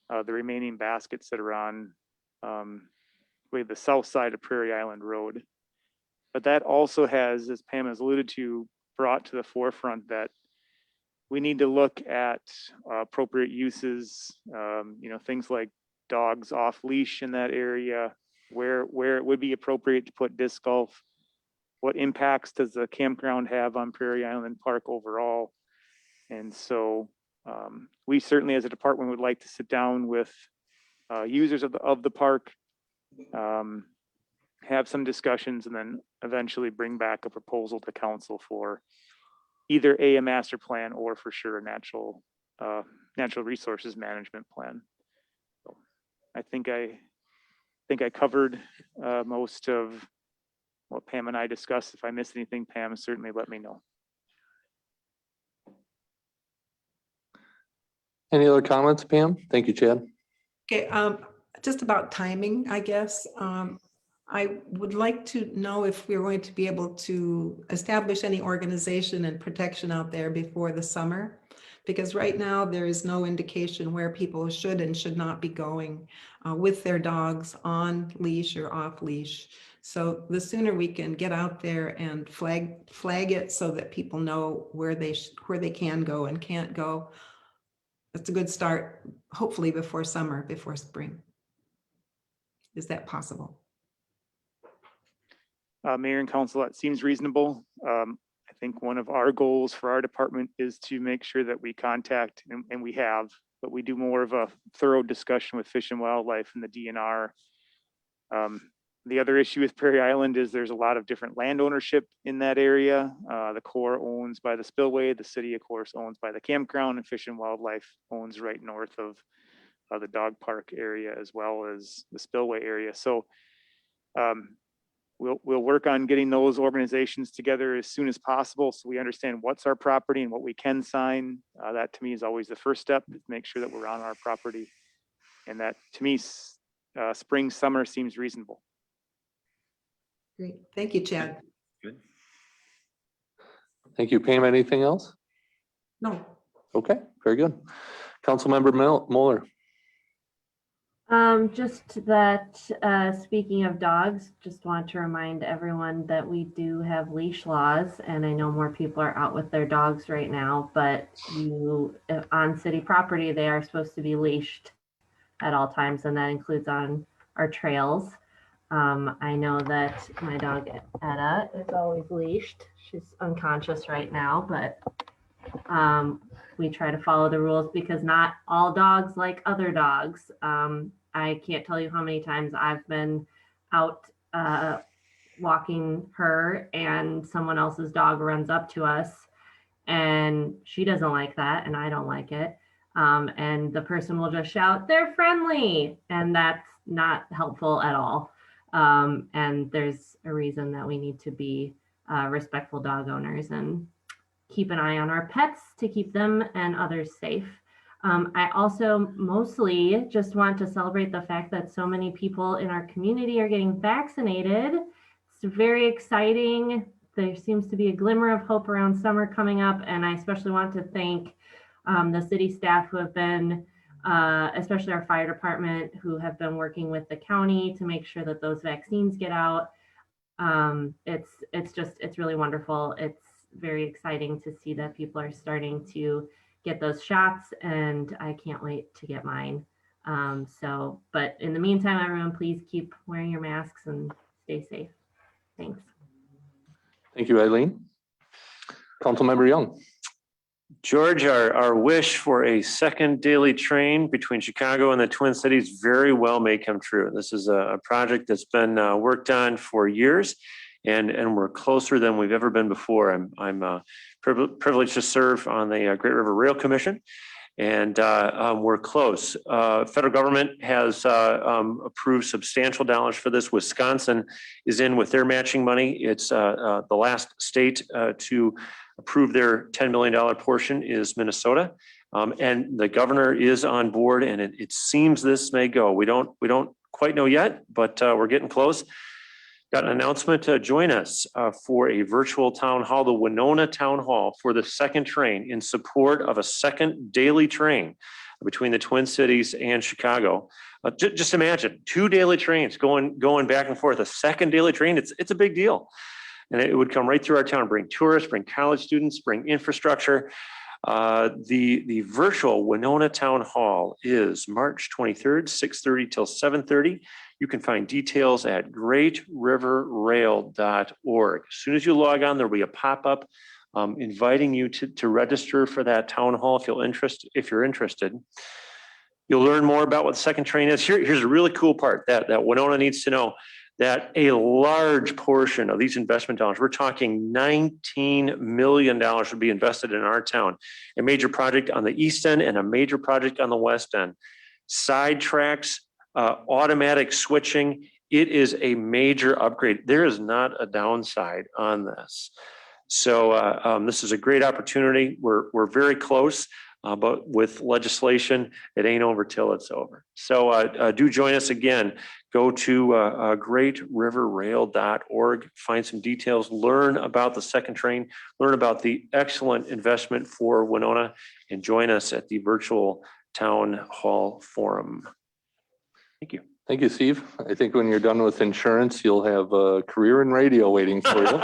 the remaining baskets that are on the south side of Prairie Island Road. But that also has, as Pam has alluded to, brought to the forefront that we need to look at appropriate uses, things like dogs off leash in that area, where it would be appropriate to put disc golf. What impacts does the campground have on Prairie Island Park overall? And so we certainly as a department would like to sit down with users of the park, have some discussions, and then eventually bring back a proposal to council for either a master plan or for sure a natural resources management plan. So I think I covered most of what Pam and I discussed. If I missed anything, Pam, certainly let me know. Any other comments, Pam? Thank you, Chad. Okay, just about timing, I guess. I would like to know if we're going to be able to establish any organization and protection out there before the summer, because right now there is no indication where people should and should not be going with their dogs on leash or off leash. So the sooner we can get out there and flag it so that people know where they can go and can't go, that's a good start, hopefully before summer, before spring. Is that possible? Mayor and council, that seems reasonable. I think one of our goals for our department is to make sure that we contact, and we have, but we do more of a thorough discussion with Fish and Wildlife and the DNR. The other issue with Prairie Island is there's a lot of different land ownership in that area. The Corps owns by the spillway, the city of course owns by the campground, and Fish and Wildlife owns right north of the dog park area as well as the spillway area. So we'll work on getting those organizations together as soon as possible so we understand what's our property and what we can sign. That to me is always the first step, to make sure that we're on our property. And that to me, spring, summer seems reasonable. Great, thank you, Chad. Good. Thank you, Pam. Anything else? No. Okay, very good. Councilmember Moeller. Just that, speaking of dogs, just want to remind everyone that we do have leash laws, and I know more people are out with their dogs right now, but on city property, they are supposed to be leashed at all times, and that includes on our trails. I know that my dog Etta is always leashed. She's unconscious right now, but we try to follow the rules because not all dogs like other dogs. I can't tell you how many times I've been out walking her and someone else's dog runs up to us and she doesn't like that and I don't like it. And the person will just shout, "They're friendly," and that's not helpful at all. And there's a reason that we need to be respectful dog owners and keep an eye on our pets to keep them and others safe. I also mostly just want to celebrate the fact that so many people in our community are getting vaccinated. It's very exciting. There seems to be a glimmer of hope around summer coming up, and I especially want to thank the city staff who have been, especially our fire department, who have been working with the county to make sure that those vaccines get out. It's really wonderful. It's very exciting to see that people are starting to get those shots, and I can't wait to get mine. But in the meantime, everyone, please keep wearing your masks and stay safe. Thanks. Thank you, Eileen. Councilmember Young. George, our wish for a second daily train between Chicago and the Twin Cities very well may come true. This is a project that's been worked on for years, and we're closer than we've ever been before. I'm privileged to serve on the Great River Rail Commission, And we're close. Federal government has approved substantial dollars for this. Wisconsin is in with their matching money. It's the last state to approve their $10 million portion is Minnesota. And the governor is on board, and it seems this may go. We don't quite know yet, but we're getting close. Got an announcement to join us for a virtual town hall, the Winona Town Hall, for the second train in support of a second daily train between the Twin Cities and Chicago. Just imagine 2 daily trains going back and forth, a second daily train. It's a big deal. And it would come right through our town, bring tourists, bring college students, bring infrastructure. The virtual Winona Town Hall is March 23rd, 6:30 till 7:30. You can find details at greatriverrail.org. As soon as you log on, there'll be a pop-up inviting you to register for that town hall if you're interested. You'll learn more about what the second train is. Here's a really cool part that Winona needs to know, that a large portion of these investment dollars, we're talking $19 million, would be invested in our town. A major project on the east end and a major project on the west end. Side tracks, automatic switching. It is a major upgrade. There is not a downside on this. So this is a great opportunity. We're very close, but with legislation, it ain't over till it's over. So do join us again. Go to greatriverrail.org, find some details, learn about the second train, learn about the excellent investment for Winona, and join us at the virtual town hall forum. Thank you. Thank you, Steve. I think when you're done with insurance, you'll have a career in radio waiting for you.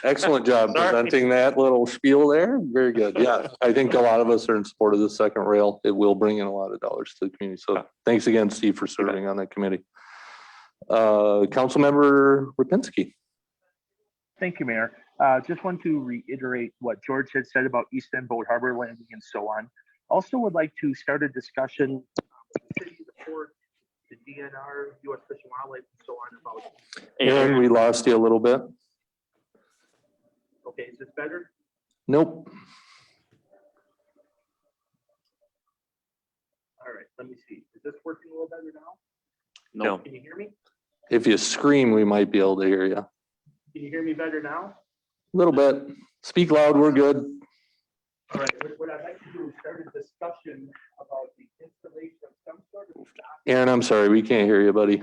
Excellent job presenting that little spiel there. Very good. Yeah, I think a lot of us are in support of the second rail. It will bring in a lot of dollars to the community. So thanks again, Steve, for serving on that committee. Councilmember Repinski. Thank you, Mayor. Just want to reiterate what George had said about East End Boat Harbor Landing and so on. Also would like to start a discussion the DNR, U.S. Fish and Wildlife, and so on about. Aaron, we lost you a little bit. Okay, is this better? Nope. All right, let me see. Is this working a little better now? No. Can you hear me? If you scream, we might be able to hear you. A Can you hear me better now? little bit. Speak loud, we're good. All right, what I'd like to do is start a discussion about the installation of some sort of. Aaron, I'm sorry, we can't hear you, buddy.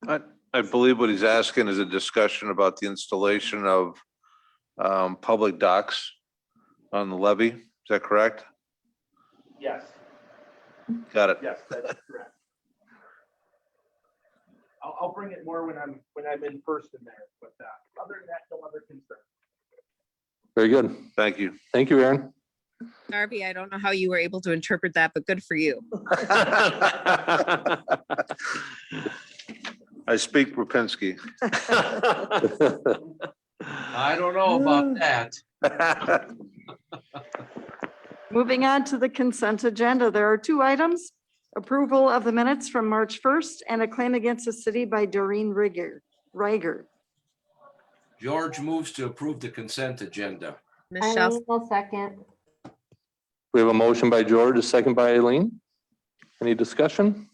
I believe what he's asking is a discussion about the installation of public docks on the levee. Is that correct? Yes, Got it. yes, that's correct. I'll bring it more when I'm in person there, but other than that, no other concern. Very good. Thank you. Thank you, Aaron. Darby, I don't know how you were able to interpret that, but good for you. I speak Repinski. I don't know about that. Moving on to the consent agenda, there are 2 items. Approval of the minutes from March 1st and a claim against the city by Doreen Reiger. George moves to approve the consent agenda. Michelle, will second. We have a motion by George, a second by Eileen. Any discussion?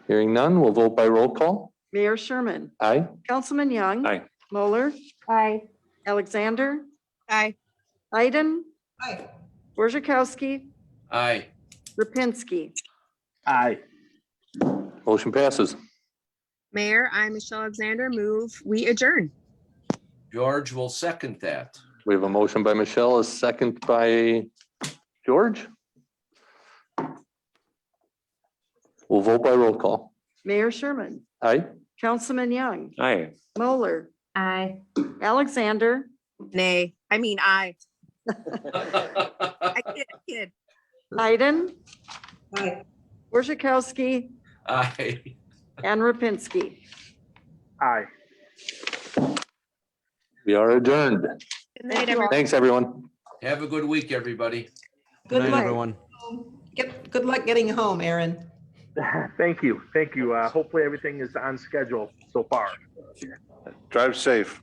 Hearing none, we'll vote by roll call. Mayor Sherman. Aye. Councilman Young. Aye. Moeller. Aye. Alexander. aye. Iden. Aye. Borzakowski. Aye. Repinski. Aye. Motion passes. Mayor, I, Michelle Alexander, move we adjourn. George will second that. We have a motion by Michelle, a second by George. We'll vote by roll call. Mayor Sherman. Aye. Councilman Young. Aye. Moeller. Aye. Alexander. Nay, I mean aye. I kid. Iden. Aye. Borzakowski. Aye. And Repinski. Aye. We are adjourned. Good night, everyone. Thanks, everyone. Have a good week, everybody. Good luck. Good luck getting home, Aaron. Thank you. Thank you. Hopefully everything is on schedule so far. Drive safe.